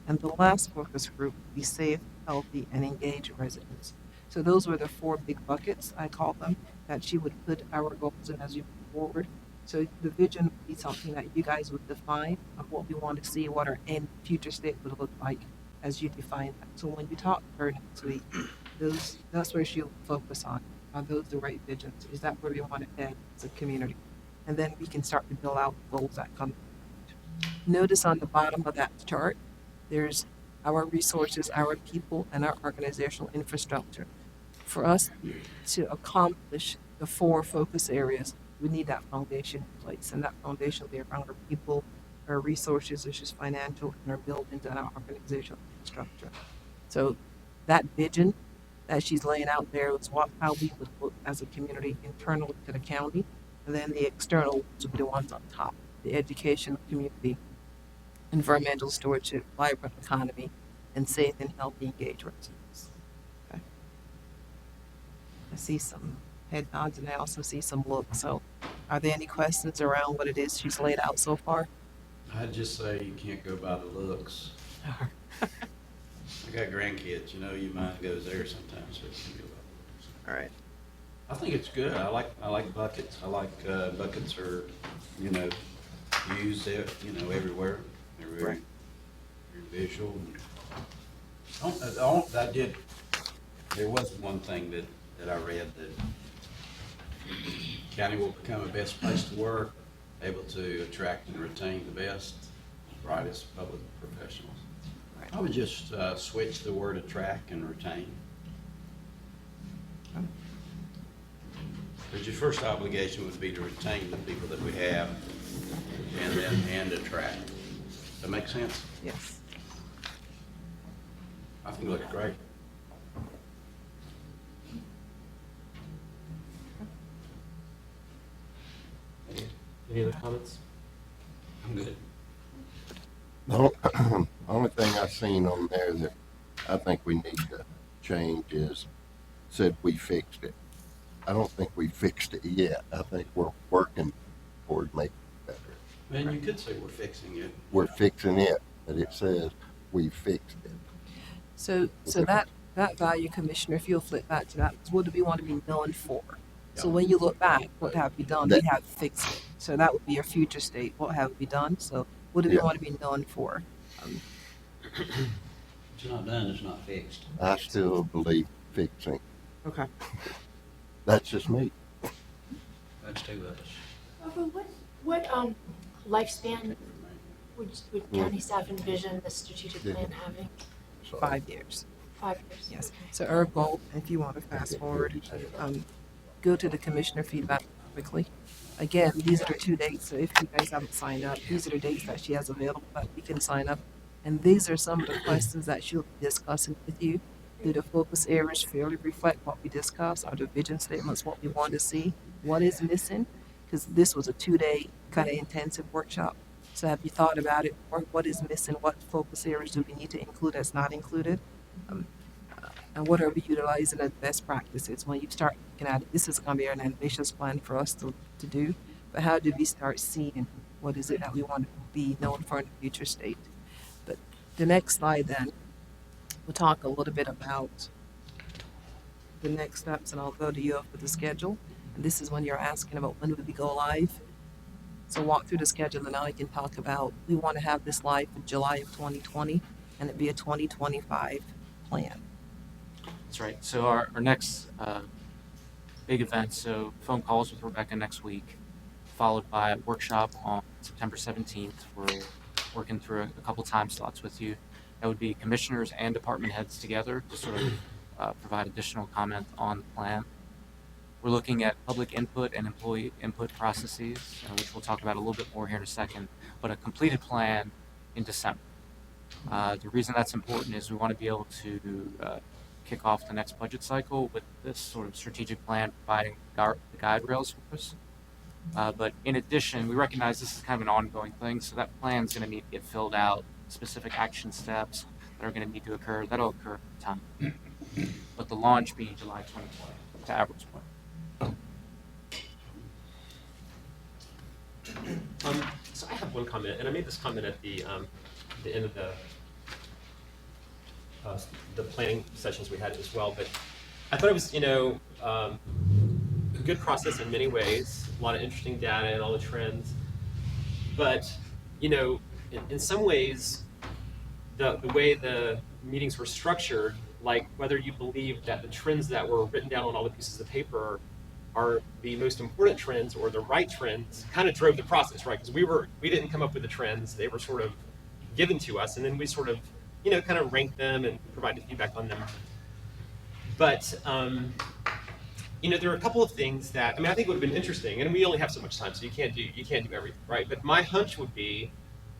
And the last focus group would be safe, healthy, and engaged residents. So those were the 4 big buckets, I call them, that she would put our goals in as you move forward. So the vision would be something that you guys would define of what we want to see, what our end future state would look like as you define that. So when you talk to her next week, that's where she'll focus on. Are those the right visions? Is that where we want to head as a community? And then we can start to build out goals that come. Notice on the bottom of that chart, there's our resources, our people, and our organizational infrastructure. For us to accomplish the 4 focus areas, we need that foundation in place. And that foundation will be around our people, our resources, which is financial, and our buildings and our organizational infrastructure. So that vision that she's laying out there is how we would look as a community internal to the county, and then the external ones would be the ones on top: the education community, environmental stewardship, vibrant economy, and safe and healthy engaged residents. Okay. I see some head nods and I also see some looks. So are there any questions around what it is she's laid out so far? I'd just say you can't go by the looks. I got grandkids, your mind goes there sometimes, so you can go by the looks. All right. I think it's good. I like buckets. I like buckets are, used everywhere. They're very visual. There was one thing that I read that County will become a best place to work, able to attract and retain the best, brightest public professionals. I would just switch the word attract and retain. Because your first obligation would be to retain the people that we have and attract. Does that make sense? Yes. I think it looks great. Any other comments? I'm good. The only thing I've seen on there that I think we need to change is said we fixed it. I don't think we fixed it yet. I think we're working toward making it better. Man, you could say we're fixing it. We're fixing it, but it says we fixed it. So that value, Commissioner, if you'll flip back to that, what do we want to be known for? So when you look back, what have we done? We have fixed it. So that would be your future state. What have we done? So what do we want to be known for? It's not done, it's not fixed. I still believe fixing. Okay. That's just me. That's two of us. But what lifespan would county staff envision the strategic plan having? So 5 years. 5 years? Yes. Okay. So our goal, if you want to fast forward, go to the commissioner feedback quickly. Again, these are the 2 dates. So if you guys haven't signed up, these are the dates that she has available that we can sign up. And these are some of the questions that she'll be discussing with you. Do the focus areas fairly reflect what we discussed? Are the vision statements what we want to see? What is missing? Because this was a 2-day kind of intensive workshop. So have you thought about it? Or what is missing? What focus areas do we need to include that's not included? And what are we utilizing as best practices? When you start looking at it, this is going to be an ambitious plan for us to do. But how do we start seeing what is it that we want to be known for in the future state? But the next slide then, we'll talk a little bit about the next steps, and I'll go to you for the schedule. And this is when you're asking about when would we go live. So walk through the schedule, and now I can talk about, we want to have this live in July of 2020, and it'd be a 2025 plan. That's right. So our next big event, so phone calls with Rebecca next week, followed by a workshop on September 17th. We're working through a couple time slots with you. That would be commissioners and department heads together to sort of provide additional comment on the plan. We're looking at public input and employee input processes, which we'll talk about a little bit more here in a second, but a completed plan in December. The reason that's important is we want to be able to kick off the next budget cycle with this sort of strategic plan providing the guide rails for us. But in addition, we recognize this is kind of an ongoing thing, so that plan is going to need to get filled out, specific action steps that are going to need to occur. That'll occur at time. But the launch being July 2020, to Averill's point. So I have one comment, and I made this comment at the end of the planning sessions we had as well. But I thought it was, a good process in many ways. A lot of interesting data and all the trends. But in some ways, the way the meetings were structured, like whether you believe that the trends that were written down on all the pieces of paper are the most important trends or the right trends, kind of drove the process, right? Because we didn't come up with the trends; they were sort of given to us, and then we sort of, kind of ranked them and provided feedback on them. But there are a couple of things that I think would have been interesting, and we only have so much time, so you can't do everything, right? But my hunch would be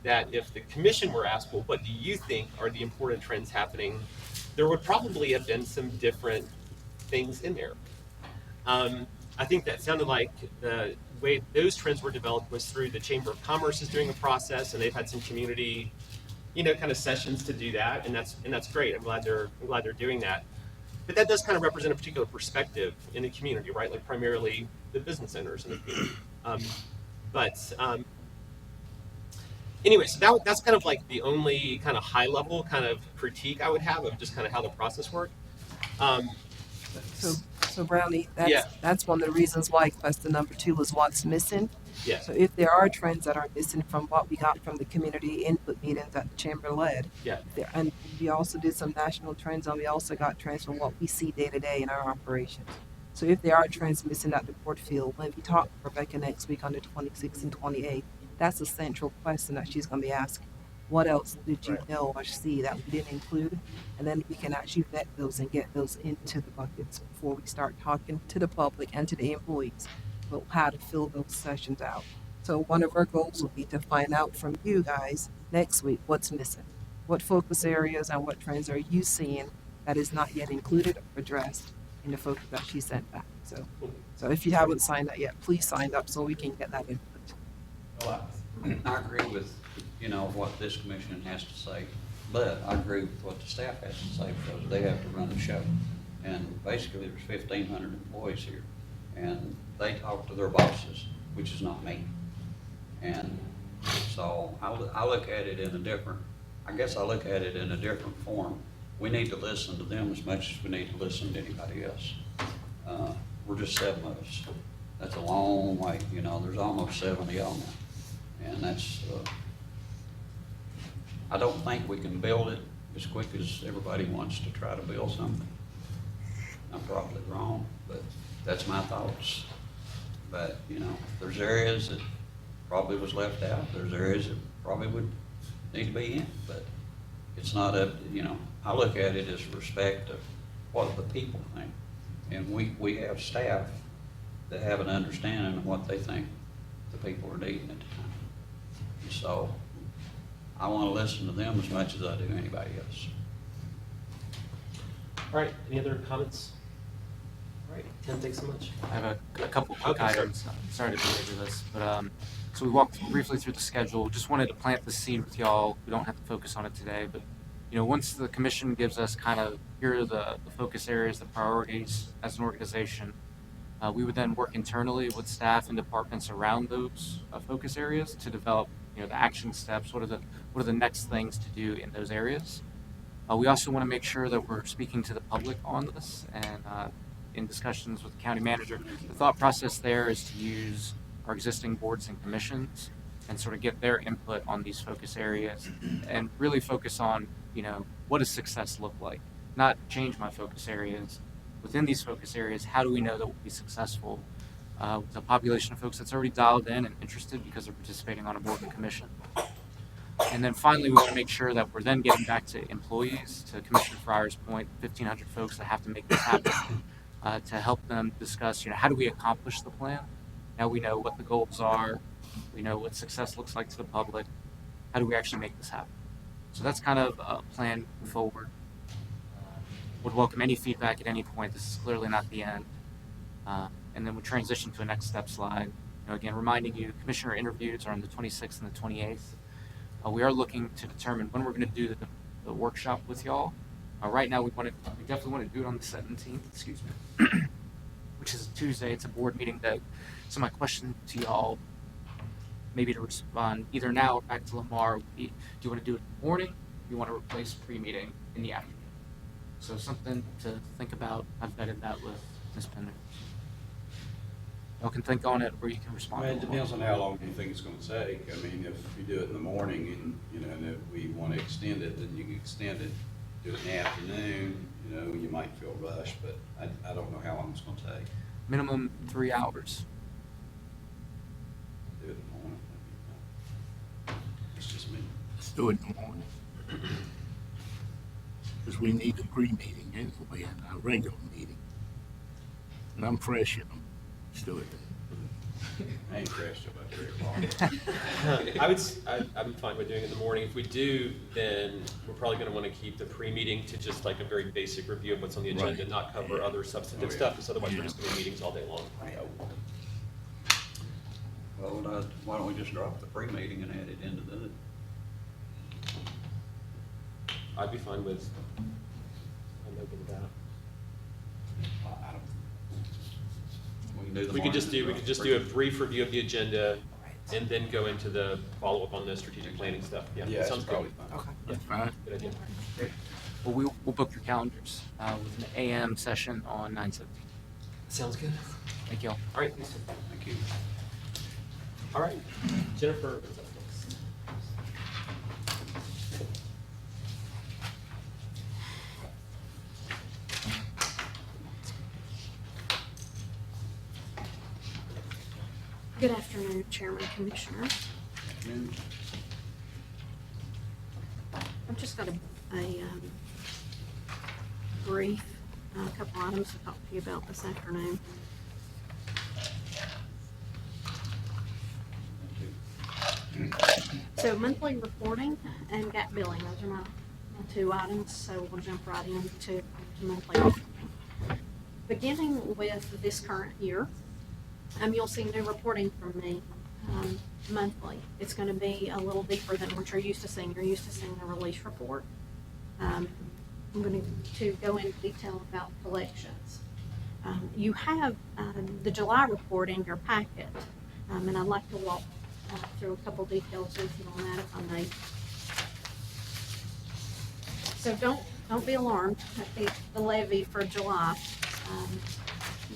that if the commission were asked, well, what do you think are the important trends happening, there would probably have been some different things in there. I think that sounded like the way those trends were developed was through the Chamber of Commerce is doing a process, and they've had some community, kind of sessions to do that, and that's great. I'm glad they're doing that. But that does kind of represent a particular perspective in the community, right? Like primarily the business owners in the community. Anyway, so that's kind of like the only kind of high level kind of critique I would have of just kind of how the process worked. So Brownie, Yeah. that's one of the reasons why question number 2 was what's missing. Yeah. So if there are trends that are missing from what we got from the community input meetings that the chamber led, Yeah. and we also did some national trends, and we also got trends from what we see day to day in our operations. So if there are trends missing at the board field, when we talk to Rebecca next week on the 26th and 28th, that's a central question that she's going to be asking. What else did you know or see that we didn't include? And then we can actually vet those and get those into the buckets before we start talking to the public and to the employees about how to fill those sessions out. So one of our goals will be to find out from you guys next week what's missing. What focus areas and what trends are you seeing that is not yet included or addressed in the focus that she sent back? So if you haven't signed up yet, please sign up so we can get that input. Well, I agree with, what this commission has to say, but I agree with what the staff has to say because they have to run the show. And basically, there's 1,500 employees here, and they talk to their bosses, which is not me. And so I look at it in a different, form. We need to listen to them as much as we need to listen to anybody else. We're just 7 of us. That's a long way, there's almost 70 of them now. And that's, I don't think we can build it as quick as everybody wants to try to build something. I'm probably wrong, but that's my thoughts. But, there's areas that probably was left out. There's areas that probably would need to be in, but it's not up, I look at it as respect of what the people think. And we have staff that have an understanding of what they think the people are needing at the time. And so I want to listen to them as much as I do anybody else. All right, any other comments? All right, Tim, thanks so much. I have a couple quick Okay, items. Sorry to belabor this, but so we walked briefly through the schedule. Just wanted to plant the seed with y'all. We don't have to focus on it today, but once the commission gives us kind of here are the focus areas, the priorities as an organization, we would then work internally with staff and departments around those focus areas to develop the action steps. What are the next things to do in those areas? We also want to make sure that we're speaking to the public on this and in discussions with the county manager. The thought process there is to use our existing boards and commissions and sort of get their input on these focus areas and really focus on, what does success look like? Not change my focus areas. Within these focus areas, how do we know that we'll be successful with a population of folks that's already dialed in and interested because they're participating on a board and commission? And then finally, we want to make sure that we're then getting back to employees, to Commissioner Fryer's point, 1,500 folks that have to make this happen, to help them discuss, how do we accomplish the plan? Now we know what the goals are. We know what success looks like to the public. How do we actually make this happen? So that's kind of a plan forward. Would welcome any feedback at any point. This is clearly not the end. And then we'll transition to a next step slide. Again, reminding you, commissioner interviews are on the 26th and the 28th. We are looking to determine when we're going to do the workshop with y'all. Right now, we definitely want to do it on the 17th, which is a Tuesday. It's a board meeting day. So my question to y'all, maybe to respond either now or back to Lamar, would be, do you want to do it in the morning? Or do you want to replace pre-meeting in the afternoon? So something to think about. I've vetted that with Ms. Pender. Y'all can think on it, or you can respond. Well, it depends on how long you think it's gonna take. I mean, if you do it in the morning and if we want to extend it, then you can extend it. Do it in the afternoon, you might feel rushed, but I don't know how long it's gonna take. Minimum 3 hours. Do it in the morning. It's just me. Let's do it in the morning. Because we need a pre-meeting anyway, and our regular meeting. And I'm fresh in them. Let's do it. I ain't fresh till about 3 o'clock. I'm fine with doing it in the morning. If we do, then we're probably going to want to keep the pre-meeting to just like a very basic review of what's on the agenda, Right. not cover other substantive Oh, yeah. stuff, because otherwise we're just going to be meetings all day long. Well, why don't we just drop the pre-meeting and add it into the, I'd be fine with, I'm open to that. I don't. we can do the We could just morning, do, we could just do a brief review of the agenda and then go into the follow-up on the strategic planning stuff. Yeah, Yeah, that sounds it's good. probably fine. Okay. That's fine. Good idea. Well, we'll book your calendars with an AM session on 9/17. Sounds good. Thank y'all. All right, Lisa. Thank you. All right, Jennifer. what's up next? Good afternoon, Chairman, Commissioners. I've just got a brief, couple items to talk to you about this afternoon. So monthly reporting and gap billing, those are my two items, so we'll jump right into monthly reporting. Beginning with this current year, you'll see new reporting from me monthly. It's going to be a little deeper than what you're used to seeing. You're used to seeing the release report. I'm going to go into detail about collections. You have the July report in your packet, and I'd like to walk through a couple details with you on that if I may. So don't be alarmed at the levy for July.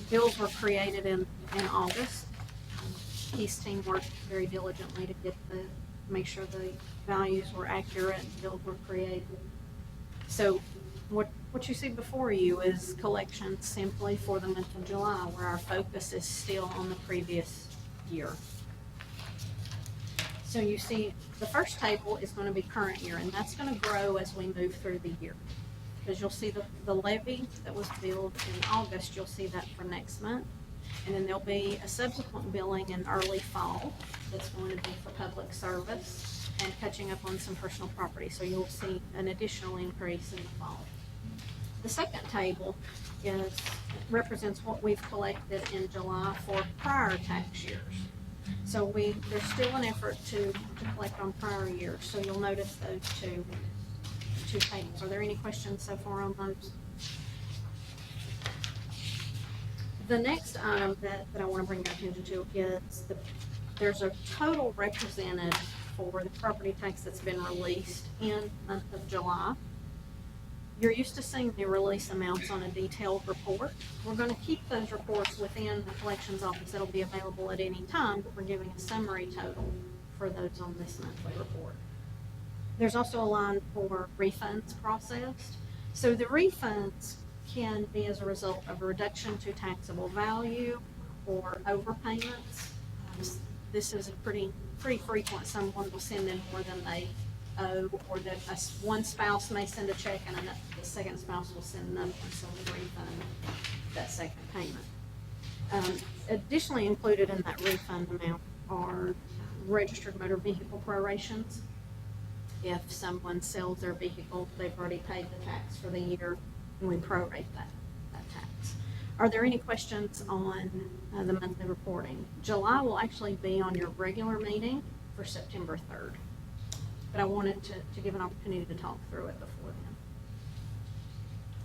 Bills were created in August. Keith's team worked very diligently to make sure the values were accurate and bills were created. So what you see before you is collections simply for the month of July, where our focus is still on the previous year. So you see the first table is going to be current year, and that's going to grow as we move through the year. Because you'll see the levy that was billed in August, you'll see that for next month. And then there'll be a subsequent billing in early fall that's going to be for public service and catching up on some personal property. So you'll see an additional increase in the fall. The second table represents what we've collected in July for prior tax years. So there's still an effort to collect on prior years. So you'll notice those two tables. Are there any questions so far on those? The next item that I want to bring your attention to is there's a total represented for the property tax that's been released in the month of July. You're used to seeing the release amounts on a detailed report. We're going to keep those reports within the collections office. That'll be available at any time, but we're giving a summary total for those on this monthly report. There's also a line for refunds processed. So the refunds can be as a result of a reduction to taxable value or overpayments. This is a pretty frequent. Someone will send in more than they owe, or that one spouse may send a check and the second spouse will send another one, so we refund that second payment. Additionally included in that refund amount are registered motor vehicle prorations. If someone sells their vehicle, they've already paid the tax for the year, and we prorate that tax. Are there any questions on the monthly reporting? July will actually be on your regular meeting for September 3rd. But I wanted to give an opportunity to talk through it before then.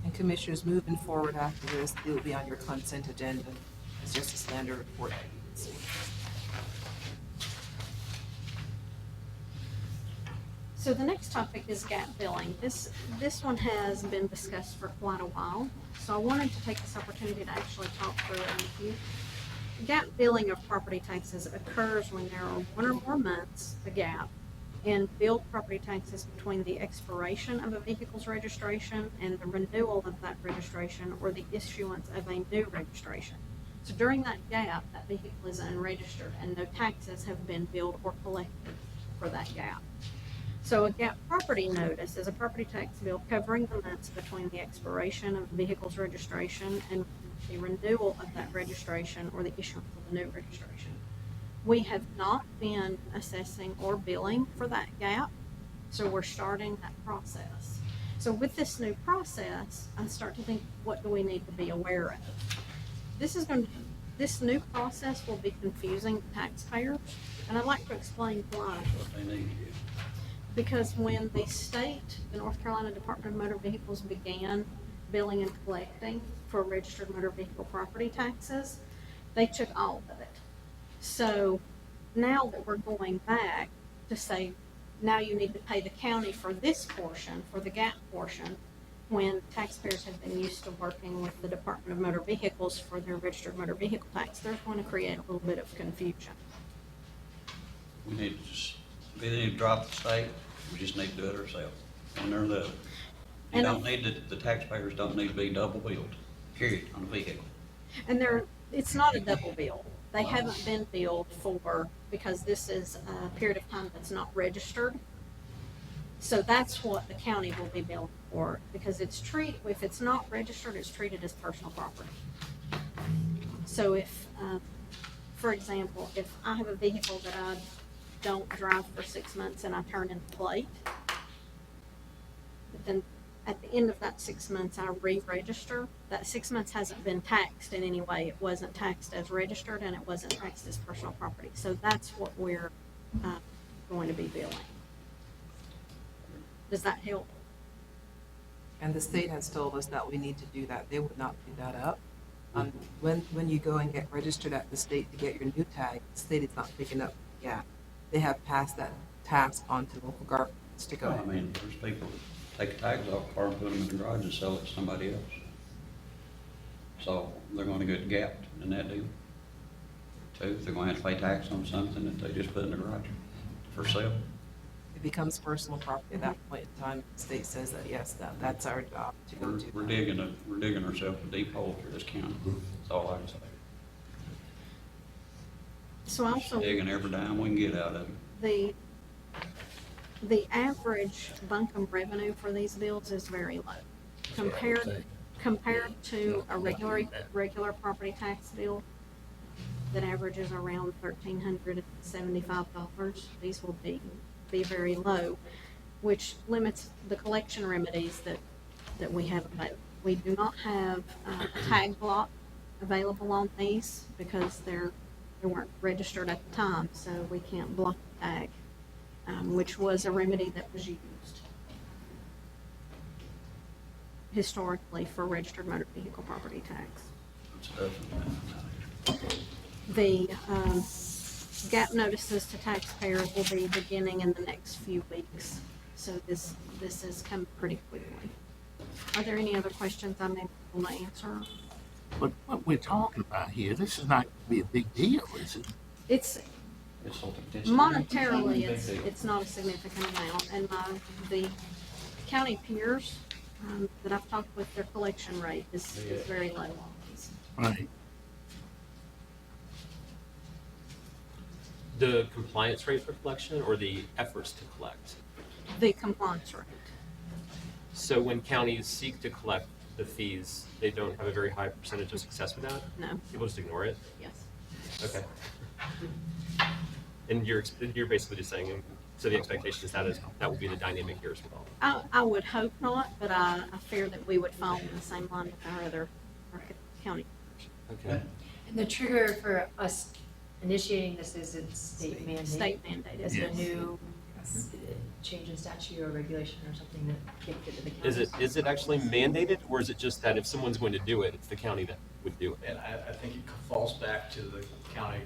And Commissioners, moving forward after this, it will be on your consent agenda. It's just a standard report. So the next topic is gap billing. This one has been discussed for quite a while, so I wanted to take this opportunity to actually talk through it with you. Gap billing of property taxes occurs when there are one or more months, a gap, in billed property taxes between the expiration of a vehicle's registration and the renewal of that registration or the issuance of a new registration. So during that gap, that vehicle is unregistered and no taxes have been billed or collected for that gap. So a gap property notice is a property tax bill covering the months between the expiration of the vehicle's registration and the renewal of that registration or the issuance of a new registration. We have not been assessing or billing for that gap, so we're starting that process. So with this new process, I start to think, what do we need to be aware of? This new process will be confusing to taxpayers, and I'd like to explain why. What they need to do. Because when the state, the North Carolina Department of Motor Vehicles, began billing and collecting for registered motor vehicle property taxes, they took all of it. So now that we're going back to say, now you need to pay the county for this portion, for the gap portion, when taxpayers have been used to working with the Department of Motor Vehicles for their registered motor vehicle tax, they're going to create a little bit of confusion. We need to either need to drop the state, we just need to do it ourselves. One or the other. You And don't need the taxpayers don't need to be double billed, period, on a vehicle. And it's not a double bill. they haven't been billed for, because this is a period of time that's not registered. So that's what the county will be billed for, because if it's not registered, it's treated as personal property. So if, for example, if I have a vehicle that I don't drive for 6 months and I turn in the plate, then at the end of that 6 months, I re-register. That 6 months hasn't been taxed in any way. It wasn't taxed as registered, and it wasn't taxed as personal property. So that's what we're going to be billing. Does that help? And the state has told us that we need to do that. They would not do that up. When you go and get registered at the state to get your new tag, the state is not picking up the gap. They have passed that task on to local governments to go Well, I ahead. mean, there's people take the tags off the car and put them in the garage and sell it to somebody else. So they're gonna get gapped in that deal. Too, they're gonna have to pay tax on something that they just put in the garage for sale. It becomes personal property at that point in time. The state says that, yes, that's our job to go do We're that. we're digging ourselves a deep hole through this county. That's all I can say. So also, Digging every dime we can get out of it. the average Buncombe revenue for these bills is very low. Compared to a regular property tax bill that averages around $1,375, these will be very low, which limits the collection remedies that we have available. We do not have a tag block available on these because they weren't registered at the time, so we can't block the tag, which was a remedy that was used historically for registered motor vehicle property tax. The gap notices to taxpayers will be beginning in the next few weeks, so this has come pretty quickly. Are there any other questions I may be able to answer? But what we're talking about here, this is not going to be a big deal, is it? It's It's monetarily, it's not a significant amount, and the county peers that I've talked with, their collection rate is very low on these. Right. The compliance rate for collection or the efforts to collect? The compliance rate. So when counties seek to collect the fees, they don't have a very high percentage of success with that? No, People just ignore it? yes. Okay. And you're basically just saying, so the expectation is that will be the dynamic here as well? I would hope not, but I fear that we would fall in the same line with our other county. Okay. And the trigger for us initiating this is it's state mandate. State mandated. Is Yes. a new change in statute or regulation or something that kicked it to the county. Is it actually mandated, or is it just that if someone's going to do it, it's the county that would do it? And I think it falls back to the county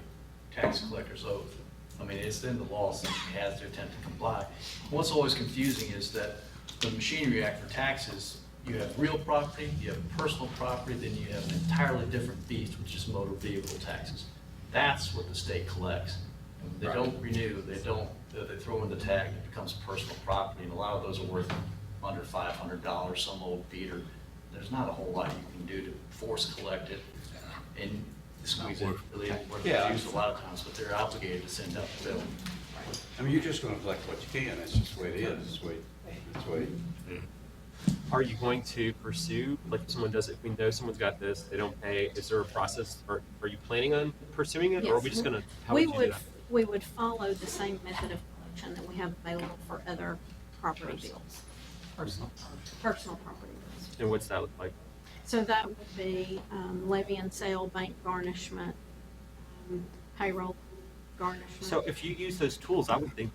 tax collector's oath. I mean, it's in the law, so she has to attempt to comply. What's always confusing is that the Machinery Act for taxes, you have real property, you have personal property, then you have an entirely different beast, which is motor vehicle taxes. That's what the state collects. They don't renew, they throw in the tag, it becomes personal property, and a lot of those are worth under $500, some old beater. There's not a whole lot you can do to force collect it and squeeze it really worth Yeah. use a lot of times, but they're obligated to send out the bill. I mean, you're just gonna collect what you can, that's just the way it is, that's the way. Are you going to pursue, like if someone does it, if we know someone's got this, they don't pay, is there a process, or are you planning on pursuing it, or are we just gonna, how would you do that? We would follow the same method of collection that we have available for other property bills, personal property bills. And what's that look like? So that would be levy and sale, bank garnishment, payroll garnishment. So if you use those tools, I would think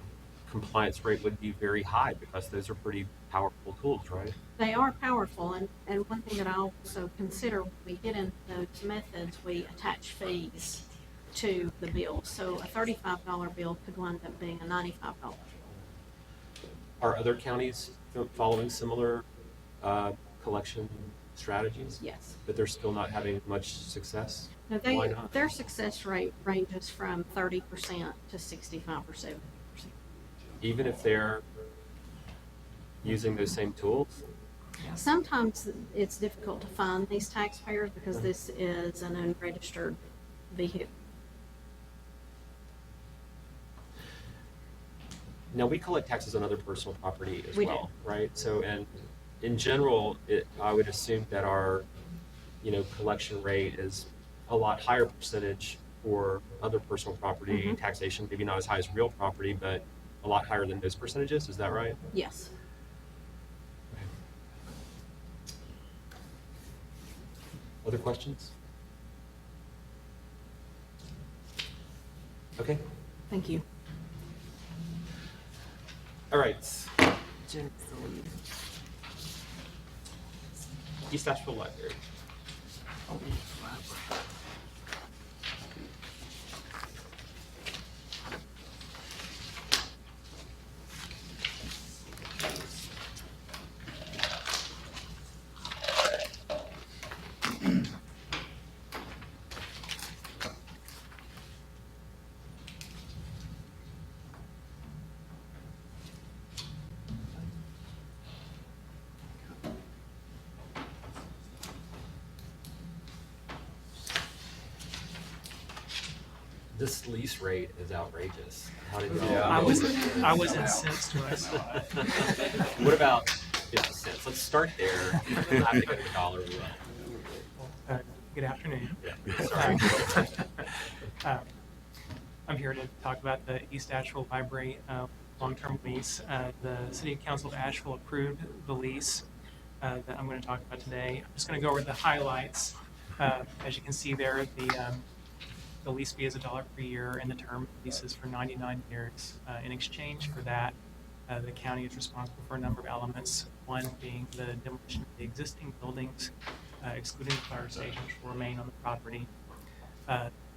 compliance rate would be very high, because those are pretty powerful tools, right? They are powerful, and one thing that I also consider when we get into those methods, we attach fees to the bill. So a $35 bill could wind up being a $95 bill. Are other counties following similar collection strategies, Yes. but they're still not having much success? Now, Why not? their success rate ranges from 30% to 65 or 70%. Even if they're using those same tools? Sometimes it's difficult to find these taxpayers because this is an unregistered vehicle. Now, we collect taxes on other personal property as We do. well, right? So, and in general, I would assume that our, collection rate is a lot higher percentage for other personal property Mhm. taxation, maybe not as high as real property, but a lot higher than those percentages. Is that right? Yes. Other questions? Okay. Thank you. All right. Jim's the lead. East Asheville Library. This lease rate is outrageous. How did y'all? Yeah. I was incensed to us. What about 50 cents? Let's start there. I think a dollar will. Good afternoon. Yeah, sorry. I'm here to talk about the East Asheville Library long-term lease. The City Council of Asheville approved the lease that I'm going to talk about today. I'm just going to go over the highlights. As you can see there, the lease fee is $1 per year, and the term leases for 99 years. In exchange for that, the county is responsible for a number of elements. One being the demolition of the existing buildings, excluding the fire station, which will remain on the property.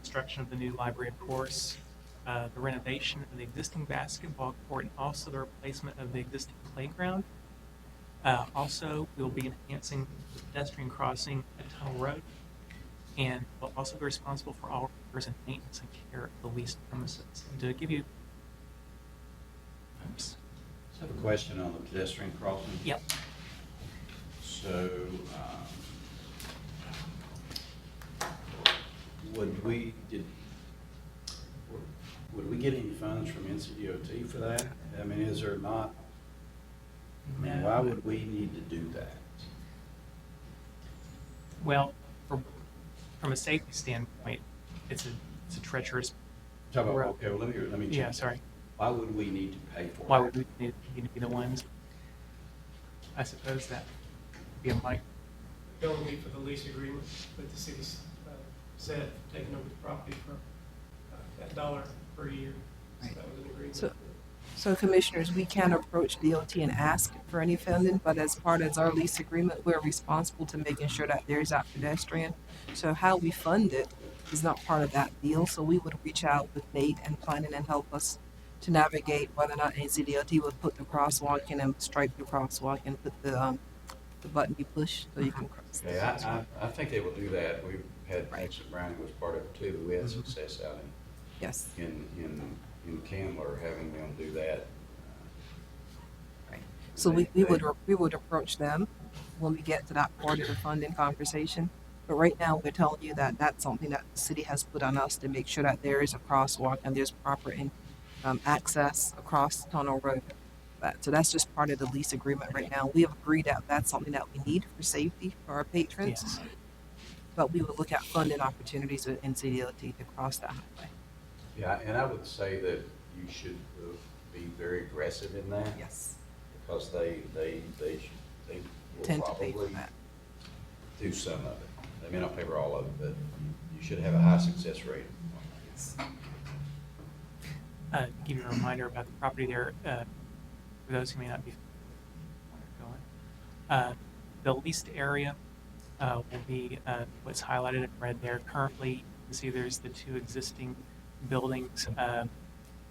Construction of the new library, of course. The renovation of the existing basketball court, and also the replacement of the existing playground. Also, we will be enhancing the pedestrian crossing at Tunnel Road, and will also be responsible for all repairs and maintenance and care of the leased premises. And to give you, oops, I have a question on the pedestrian crossing. yep, So, would we get any funds from NCDOT for that? I mean, is there not, why would we need to do that? well, from a safety standpoint, it's a treacherous. Talk about, Right. okay, well, let me change. Yeah, that. sorry. Why would we need to pay for it? Why would we need to be the ones? I suppose that would be a mic. The only need for the lease agreement with the city said, taking over the property for that $1 per year. So Right. that was an agreement. So commissioners, we can approach DOT and ask for any funding, but as part of our lease agreement, we're responsible to making sure that there's that pedestrian. So how we fund it is not part of that deal, so we would reach out with Nate and planning and help us to navigate whether or not NCDOT would put the crosswalk in and stripe the crosswalk and put the button you push so you can cross. Yeah, I think they will do that. We've had, Right. Nixon Browning was part of it too, but we had success out Yes, in Candler, having them do that. right. So we would approach them when we get to that part of the funding conversation. But right now, we're telling you that that's something that the city has put on us to make sure that there is a crosswalk and there's proper access across Tunnel Road. So that's just part of the lease agreement right now. We have agreed that that's something that we need for safety for our patrons. Yes. But we will look at funding opportunities with NCDOT to cross that highway. Yeah, and I would say that you should be very aggressive in that. Yes. Because they will Tend to pay for probably that. do some of it. They may not pay for all of it, but you should have a high success rate. Give you a reminder about the property there, for those who may not be going. The leased area will be what's highlighted in red there. Currently, you can see there's the two existing buildings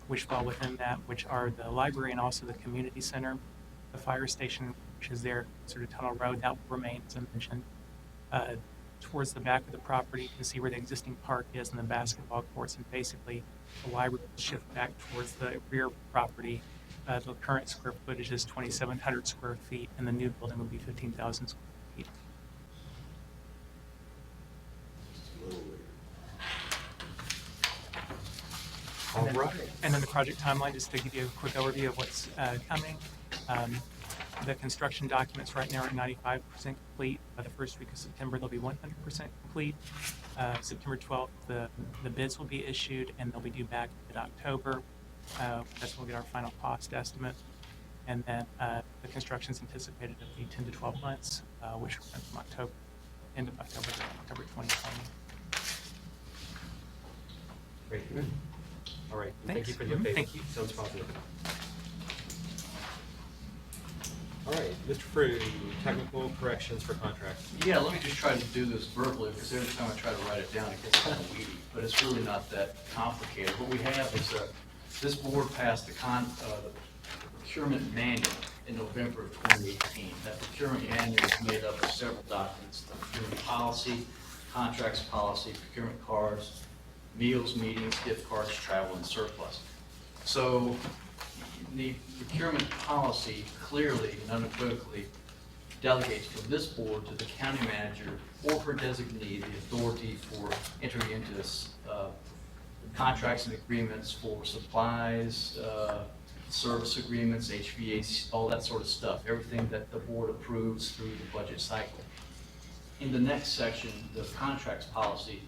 which fall within that, which are the library and also the community center. The fire station, which is there, sort of Tunnel Road, that will remain, as I mentioned. Towards the back of the property, you can see where the existing park is and the basketball courts, and basically the library will shift back towards the rear property. The current square footage is 2,700 square feet, and the new building will be 15,000 square feet. All right. And then the project timeline, just to give you a quick overview of what's coming. The construction documents right now are 95% complete. By the first week of September, they'll be 100% complete. September 12th, the bids will be issued, and they'll be due back in October. That's when we'll get our final cost estimate. And then the construction is anticipated to be 10 to 12 months, which will run from October, end of October to October 2020. Great. All right. Thank you for the update. Thank you. Sounds positive. All right, Mr. Frew, technical corrections for contracts. Yeah, let me just try to do this verbally, because every time I try to write it down, it gets kind of weedy, but it's really not that complicated. What we have is this board passed the procurement manual in November of 2018. That procurement manual is made up of several documents: the procurement policy, contracts policy, procurement cards, meals, meetings, gift cards, travel, and surplus. So the procurement policy clearly and unequivocally delegates from this board to the county manager or her designee the authority for entering into contracts and agreements for supplies, service agreements, HVAC, all that sort of stuff, everything that the board approves through the budget cycle. In the next section, the contracts policy,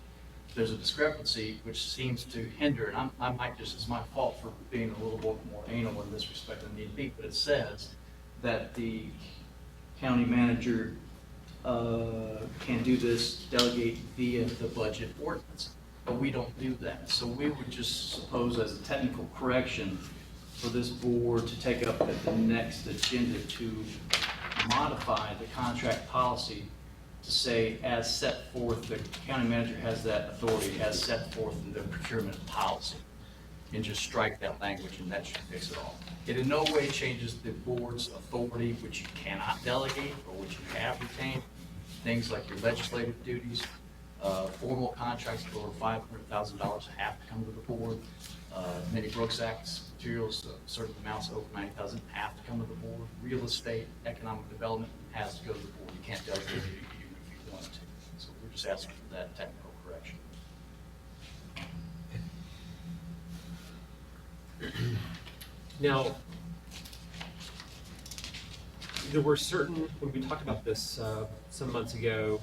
there's a discrepancy which seems to hinder, and I might just, it's my fault for being a little bit more anal in this respect than need be, but it says that the county manager can do this, delegate via the budget ordinance, but we don't do that. So we would just suppose as a technical correction for this board to take up at the next agenda to modify the contract policy to say, as set forth, the county manager has that authority as set forth in the procurement policy, and just strike that language, and that should fix it all. It in no way changes the board's authority, which you cannot delegate or which you have retained. Things like your legislative duties, formal contracts for over $500,000 have to come to the board. Many Brooks Act materials, certain amounts over $90,000 have to come to the board. Real estate, economic development has to go to the board. You can't delegate it. So we're just asking for that technical correction. Now, there were certain, when we talked about this some months ago,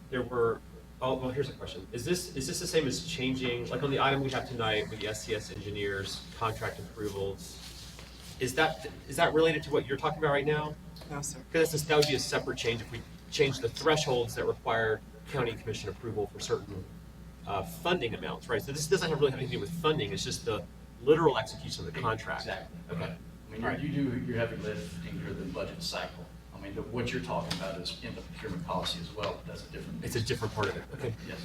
there were, oh, well, here's a question. Is this the same as changing, like on the item we have tonight with the SCS engineers, contract approvals, is that related to what you're talking about right now? No, sir. Because that would be a separate change if we change the thresholds that require county commission approval for certain funding amounts, right? So this doesn't really have anything to do with funding, it's just the literal execution of the contract. Exactly. Okay. I mean, you do your heavy lifting during the budget cycle. I mean, what you're talking about is in the procurement policy as well, but that's a different. It's a different part of it. Okay. Yes.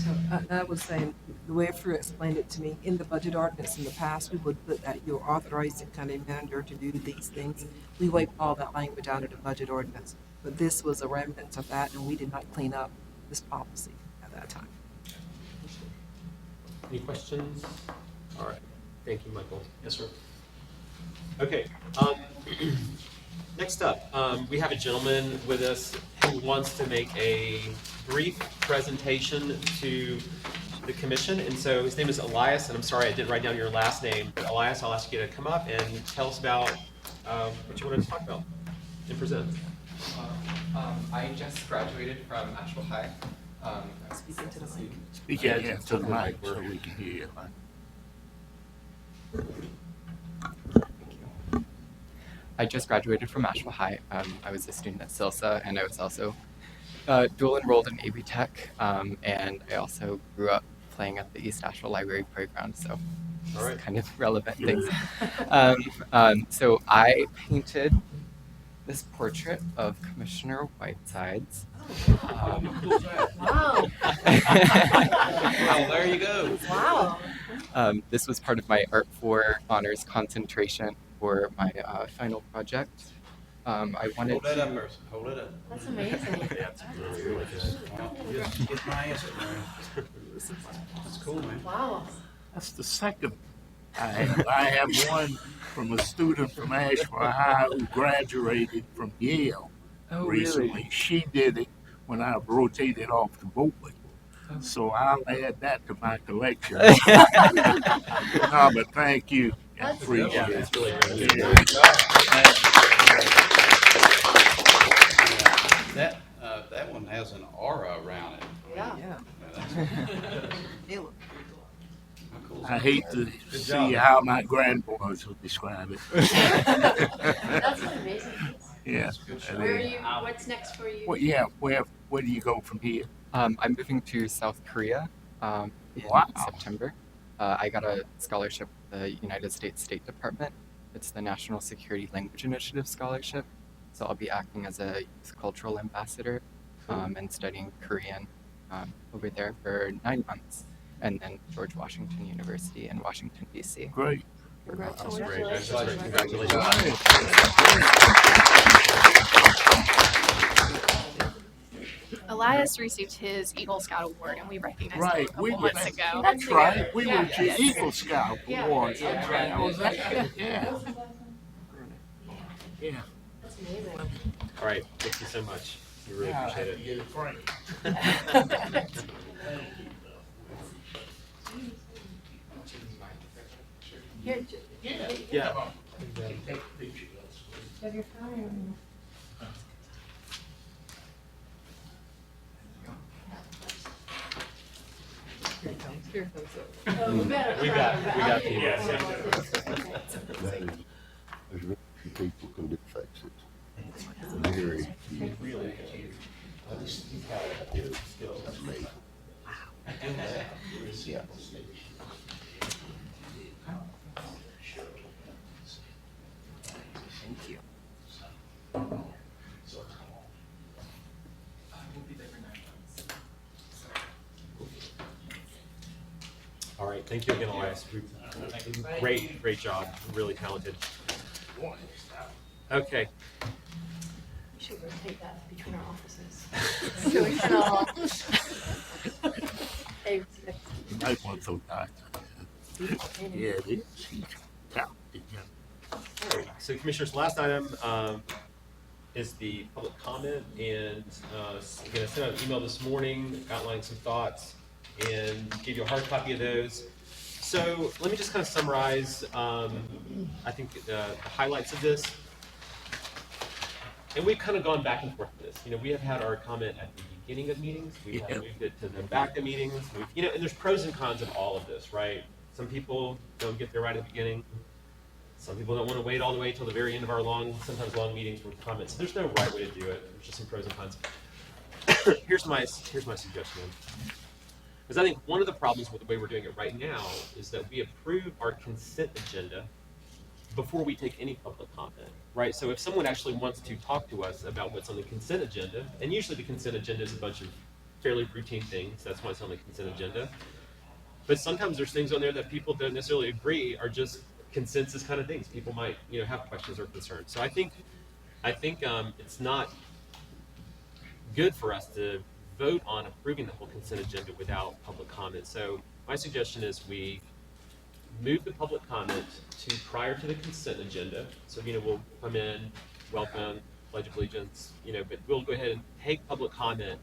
So I was saying, the way Frew explained it to me, in the budget ordinance in the past, we would put that you're authorizing county manager to do these things. We wiped all that language out of the budget ordinance, but this was a remnant of that, and we did not clean up this policy at that time. Any questions? All right. Thank you, Michael. Yes, sir. Okay. Next up, we have a gentleman with us who wants to make a brief presentation to the commission. And so his name is Elias, and I'm sorry I didn't write down your last name. But Elias, I'll ask you to come up and tell us about what you wanted to talk about and present. I just graduated from Asheville High. Speaking to the mic. Speak again to the mic so we can hear you. I just graduated from Asheville High. I was a student at SILSA, and I was also dual enrolled in AB Tech, and I also grew up playing at the East Asheville Library Playground, so All right. kind of relevant things. So I painted this portrait of Commissioner Whitesides. Wow. Well, there you go. Wow. This was part of my Art 4 honors concentration for my final project. I wanted Hold that up, to... person. Hold it up. That's amazing. That's really good. Just get my answer, man. That's cool, man. Wow. That's the second. I have one from a student from Asheville High who graduated from Yale Oh, recently. really? She did it when I rotated off to Bowie. So I'll add that to my collection. No, but thank you. I appreciate Yeah, it. it's really good. Yeah. That one has an aura around it. Yeah. That's- They look how cool is I that? hate to see how my grandboys would describe it. That's an amazing piece. Yeah. Where are you, what's next for you? Well, yeah. Where do you go from here? I'm moving to South Korea in Wow. September. I got a scholarship with the United States State Department. It's the National Security Language Initiative Scholarship. So I'll be acting as a youth cultural ambassador and studying Korean over there for 9 months. And then George Washington University in Washington, D.C. Great. That's great. That's great. Congratulations. Elias received his Eagle Scout Award, and we recognized him a Right. couple months ago. That's right. We Yeah. were at Eagle Scout Yeah. Awards. That's right. I was at that. Yeah. Yeah. That's amazing. All right, thank you so much. We really Yeah, I appreciate had to it. get it framed. Here, Yeah. have your phone. Oh, we got We got the Yes. There's very few people can do fix it. Very few. That's amazing. Yeah. Thank you. All right, thank you again, Elias. Great job. Really talented. Okay. We should rotate that between our offices. So we can all. Hey, Nice one, so nice. Yeah, it is. He's talented, yeah. All right. So Commissioners, last item is the public comment, and I'm going to send out an email this morning outlining some thoughts and give you a hard copy of those. So let me just kind of summarize, I think, the highlights of this. And we've kind of gone back and forth with this. You know, we have had our comment at the beginning of meetings. We have moved it to the back of meetings. You know, and there's pros and cons of all of this, right? Some people don't get there right at the beginning. Some people don't want to wait all the way till the very end of our sometimes long meetings with comments. There's no right way to do it. There's just some pros and cons. Here's my suggestion. Because I think one of the problems with the way we're doing it right now is that we approve our consent agenda before we take any public comment, right? So if someone actually wants to talk to us about what's on the consent agenda, and usually the consent agenda is a bunch of fairly routine things, that's why it's on the consent agenda. But sometimes there's things on there that people don't necessarily agree are just consensus kind of things. People might, have questions or concerns. So I think it's not good for us to vote on approving the whole consent agenda without public comment. So my suggestion is we move the public comment to prior to the consent agenda. So, we'll come in, welcome, pledge of allegiance, but we'll go ahead and take public comment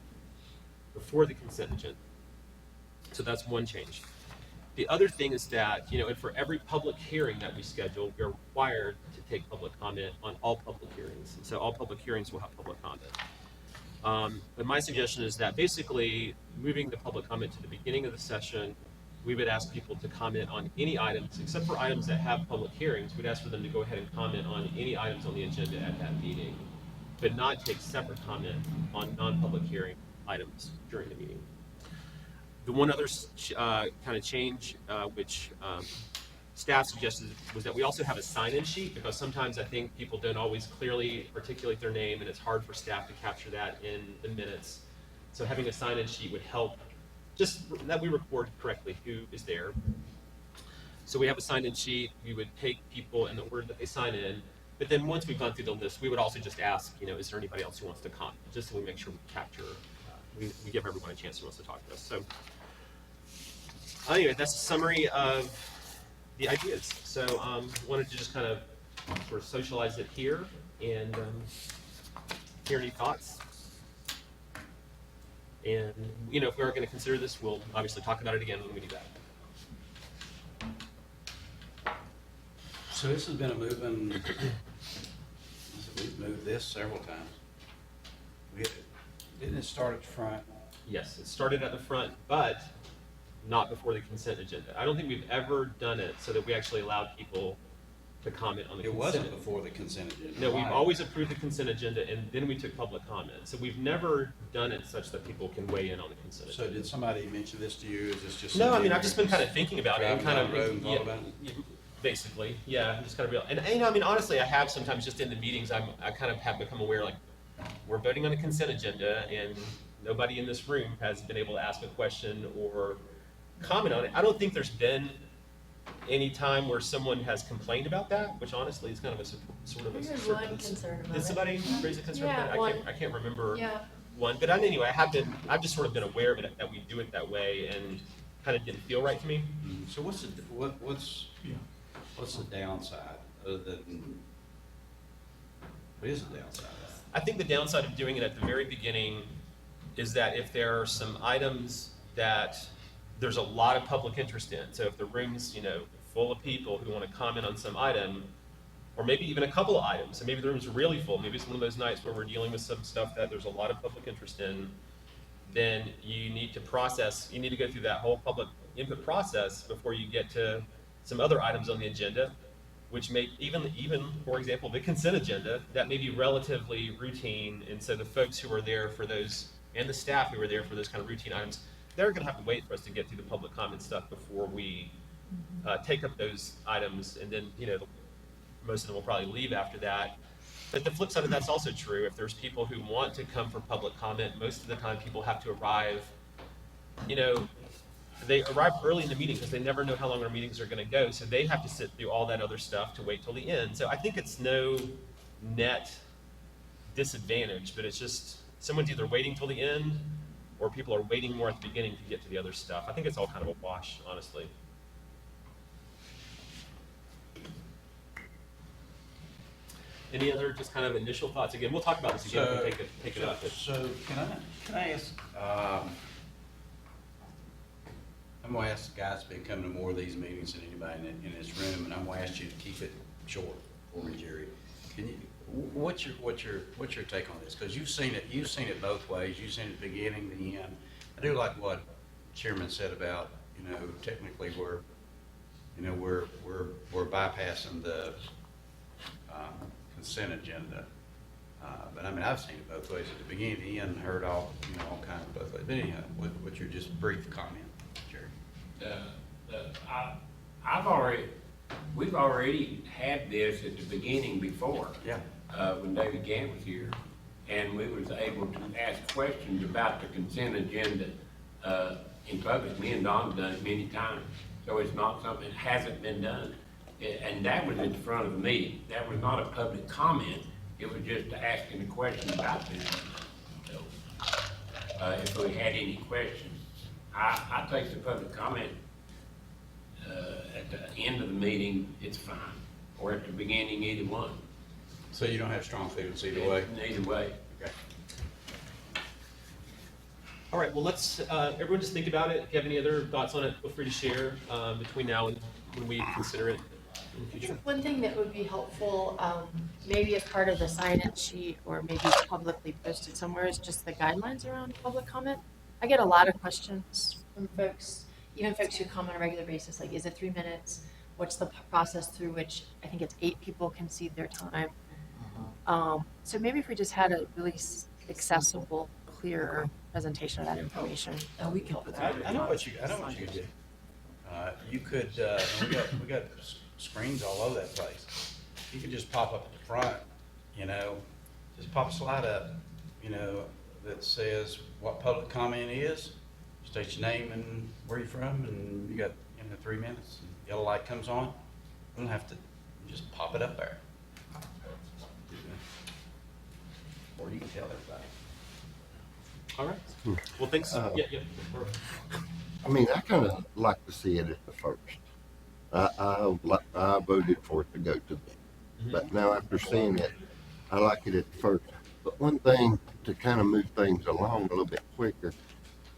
before the consent agenda. So that's one change. The other thing is that, and for every public hearing that we schedule, we're required to take public comment on all public hearings. So all public hearings will have public comment. But my suggestion is that basically moving the public comment to the beginning of the session, we would ask people to comment on any items, except for items that have public hearings. We'd ask for them to go ahead and comment on any items on the agenda at that meeting, but not take separate comment on non-public hearing items during the meeting. The one other kind of change, which staff suggested, was that we also have a sign-in sheet, because sometimes I think people don't always clearly articulate their name, and it's hard for staff to capture that in the minutes. So having a sign-in sheet would help, just that we record correctly who is there. So we have a sign-in sheet. We would take people in the order that they sign in. But then once we've gone through the list, we would also just ask, is there anybody else who wants to comment? Just so we make sure we capture, we give everyone a chance who wants to talk to us. So anyway, that's a summary of the ideas. So wanted to just kind of sort of socialize it here and hear any thoughts. And, if we are going to consider this, we'll obviously talk about it again when we do that. So this has been a moving, we've moved this several times. Didn't it start at the front? Yes, it started at the front, but not before the consent agenda. I don't think we've ever done it so that we actually allowed people to comment on the It consent. wasn't before the consent agenda. No, we've Right. always approved the consent agenda, and then we took public comment. So we've never done it such that people can weigh in on the consent So agenda. did somebody mention this to you? Is this just? No, I something mean, I've you're just been kind of thinking about it and driving kind of, down the road and thought about it? basically, yeah, I'm just kind of real. And, I mean, honestly, I have sometimes just in the meetings, I kind of have become aware, like, we're voting on a consent agenda, and nobody in this room has been able to ask a question or comment on it. I don't think there's been any time where someone has complained about that, which honestly is kind of a sort of a. There's one concern about it. Did somebody raise a concern Yeah, about one. it? I can't remember Yeah. one, but anyway, I've just sort of been aware of it, that we do it that way, and kind of didn't feel right to me. So what's the downside other than, what is the downside of that? I think the downside of doing it at the very beginning is that if there are some items that there's a lot of public interest in, so if the room's, full of people who want to comment on some item, or maybe even a couple of items, and maybe the room's really full, maybe it's one of those nights where we're dealing with some stuff that there's a lot of public interest in, then you need to go through that whole public input process before you get to some other items on the agenda, which may even, for example, the consent agenda, that may be relatively routine, and so the folks who are there for those, and the staff who are there for those kind of routine items, they're gonna have to wait for us to get through the public comment stuff before we take up those items, and then, most of them will probably leave after that. But the flip side of that's also true. If there's people who want to come for public comment, most of the time people have to arrive, they arrive early in the meeting because they never know how long our meetings are going to go. So they have to sit through all that other stuff to wait till the end. So I think it's no net disadvantage, but it's just someone's either waiting till the end or people are waiting more at the beginning to get to the other stuff. I think it's all kind of a wash, honestly. Any other just kind of initial thoughts? Again, we'll talk about this again. We'll take it up. So can I ask, I'm gonna ask the guys that's been coming to more of these meetings than anybody in this room, and I'm gonna ask you to keep it short for me, Jerry. What's your take on this? Because you've seen it both ways. You've seen it at the beginning, the end. I do like what Chairman said about, technically we're bypassing the consent agenda. But I mean, I've seen it both ways, at the beginning, the end, heard all kinds of both ways. But anyhow, what's your just brief comment, Jerry? We've already had this at the beginning before. Yeah. When David Gant was here, and we was able to ask questions about the consent agenda, in public. Me and Don's done it many times, so it's not something that hasn't been done. And that was at the front of the meeting. That was not a public comment. It was just asking a question about this. So, if we had any questions, I take the public comment, at the end of the meeting, it's fine, or at the beginning, either one. So you don't have strong feelings either way? Either way. Okay. All right, well, let's, everyone just think about it. If you have any other thoughts on it, feel free to share between now and when we consider it in the future. One thing that would be helpful, maybe as part of the sign-in sheet or maybe publicly posted somewhere, is just the guidelines around public comment. I get a lot of questions from folks, even folks who comment on a regular basis, like, is it 3 minutes? What's the process through which, I think it's 8 people can cede their time? So maybe if we just had a really accessible, clearer presentation of that information. And we can put that. I know what you could do. You could, we got screens all over that place. You could just pop up at the front, just pop a slide up, that says what public comment is, state your name and where you're from, and you got, 3 minutes. Yellow light comes on, you don't have to, just pop it up there. Or you can tell everybody. All right. Well, thanks. Yeah. I mean, I kind of like to see it at the first. I voted for it to go to them. But now after seeing it, I like it at the first. But one thing to kind of move things along a little bit quicker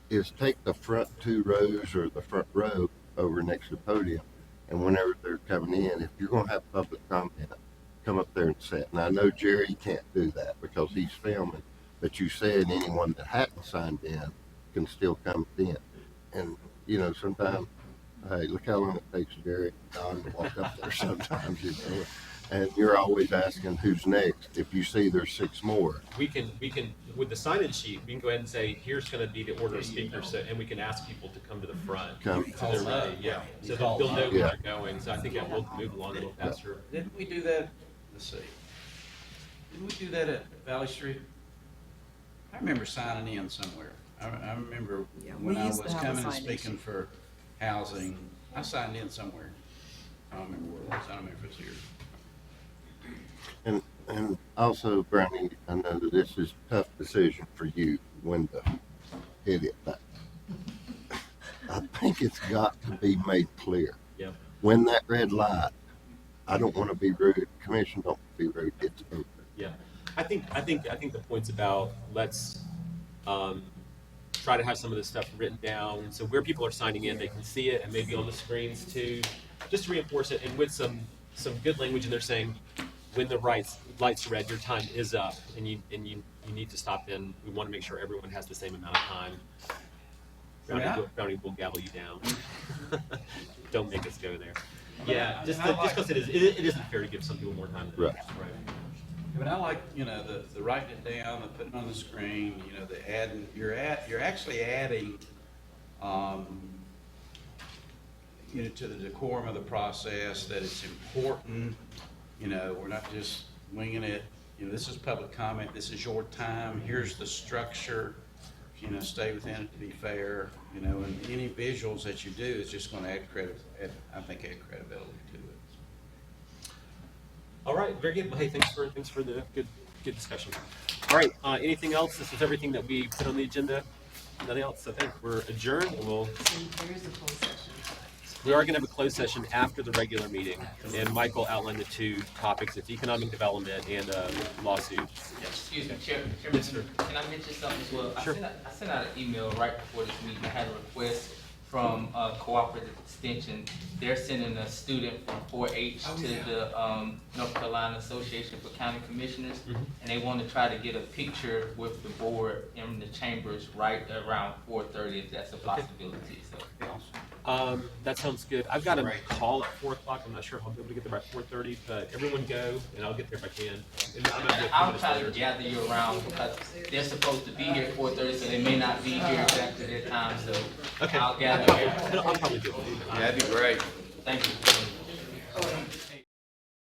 is take the front 2 rows or the front row over next to the podium, and whenever they're coming in, if you're going to have public comment, come up there and sit. And I know Jerry can't do that because he's filming, but you said anyone that hadn't signed in can still come in. And, you know, sometimes, hey, look how long it takes Jerry and Don to walk up there sometimes, you know. And you're always asking who's next. If you see there's 6 more. We can, with the sign-in sheet, we can go ahead and say, here's gonna be the order of speakers, so, and we can ask people to come to the front. Come. So they're ready, yeah. So they'll know where they're going, so I think that will move along a little faster. Didn't we do that, let's see, didn't we do that at Valley Street? I remember signing in somewhere. I remember Yeah, when we I used to was have a coming and sign-in speaking for housing, I signed in somewhere. I don't remember where it was, I don't remember if it was here. And also, Brownie, I know that this is a tough decision for you when to hit it, but I think it's got to be made clear. Yeah. When that red light, I don't want to be rude, commission don't want to be rude, it's over. Yeah, I think the point's about, let's, try to have some of this stuff written down, so where people are signing in, they can see it, and maybe on the screens too, just to reinforce it, and with some good language in there saying, when the light's red, your time is up, and you need to stop in. We want to make sure everyone has the same amount of time. Brownie will gavel you down. Don't make us go there. Yeah, just because it isn't fair to give some people more time than others. Right. But I like, you know, the writing it down, the putting it on the screen, you know, the adding, you're actually adding, you know, to the decorum of the process, that it's important, you know, we're not just winging it, you know, this is public comment, this is your time, here's the structure, you know, stay within it to be fair, you know, and any visuals that you do is just gonna add I think add credibility to it. All right, very good. Well, hey, thanks for the good discussion. All right, anything else? This was everything that we put on the agenda. Nothing else. I think we're adjourned, and we'll. We are going to have a closed session after the regular meeting, and Michael outlined the 2 topics: it's economic development and lawsuit. Yes. Excuse me, Chairman. Yes, sir. Can I mention something as well? Sure. I sent out an email right before this meeting. I had a request from Cooperative Extension. They're sending a student from 4-H to the North Carolina Association for County Commissioners, and they want to try to get a picture with the board in the chambers right around 4:30, if that's a possibility. So. That sounds good. I've got a call at 4 o'clock. I'm not sure if I'll be able to get there by 4:30, but everyone go, and I'll get there if I can. I'll try to gather you around because they're supposed to be here at 4:30, so they may not be here exactly their time. So okay. I'll gather. I'll probably be able to do that. Yeah, that'd be great. Thank you.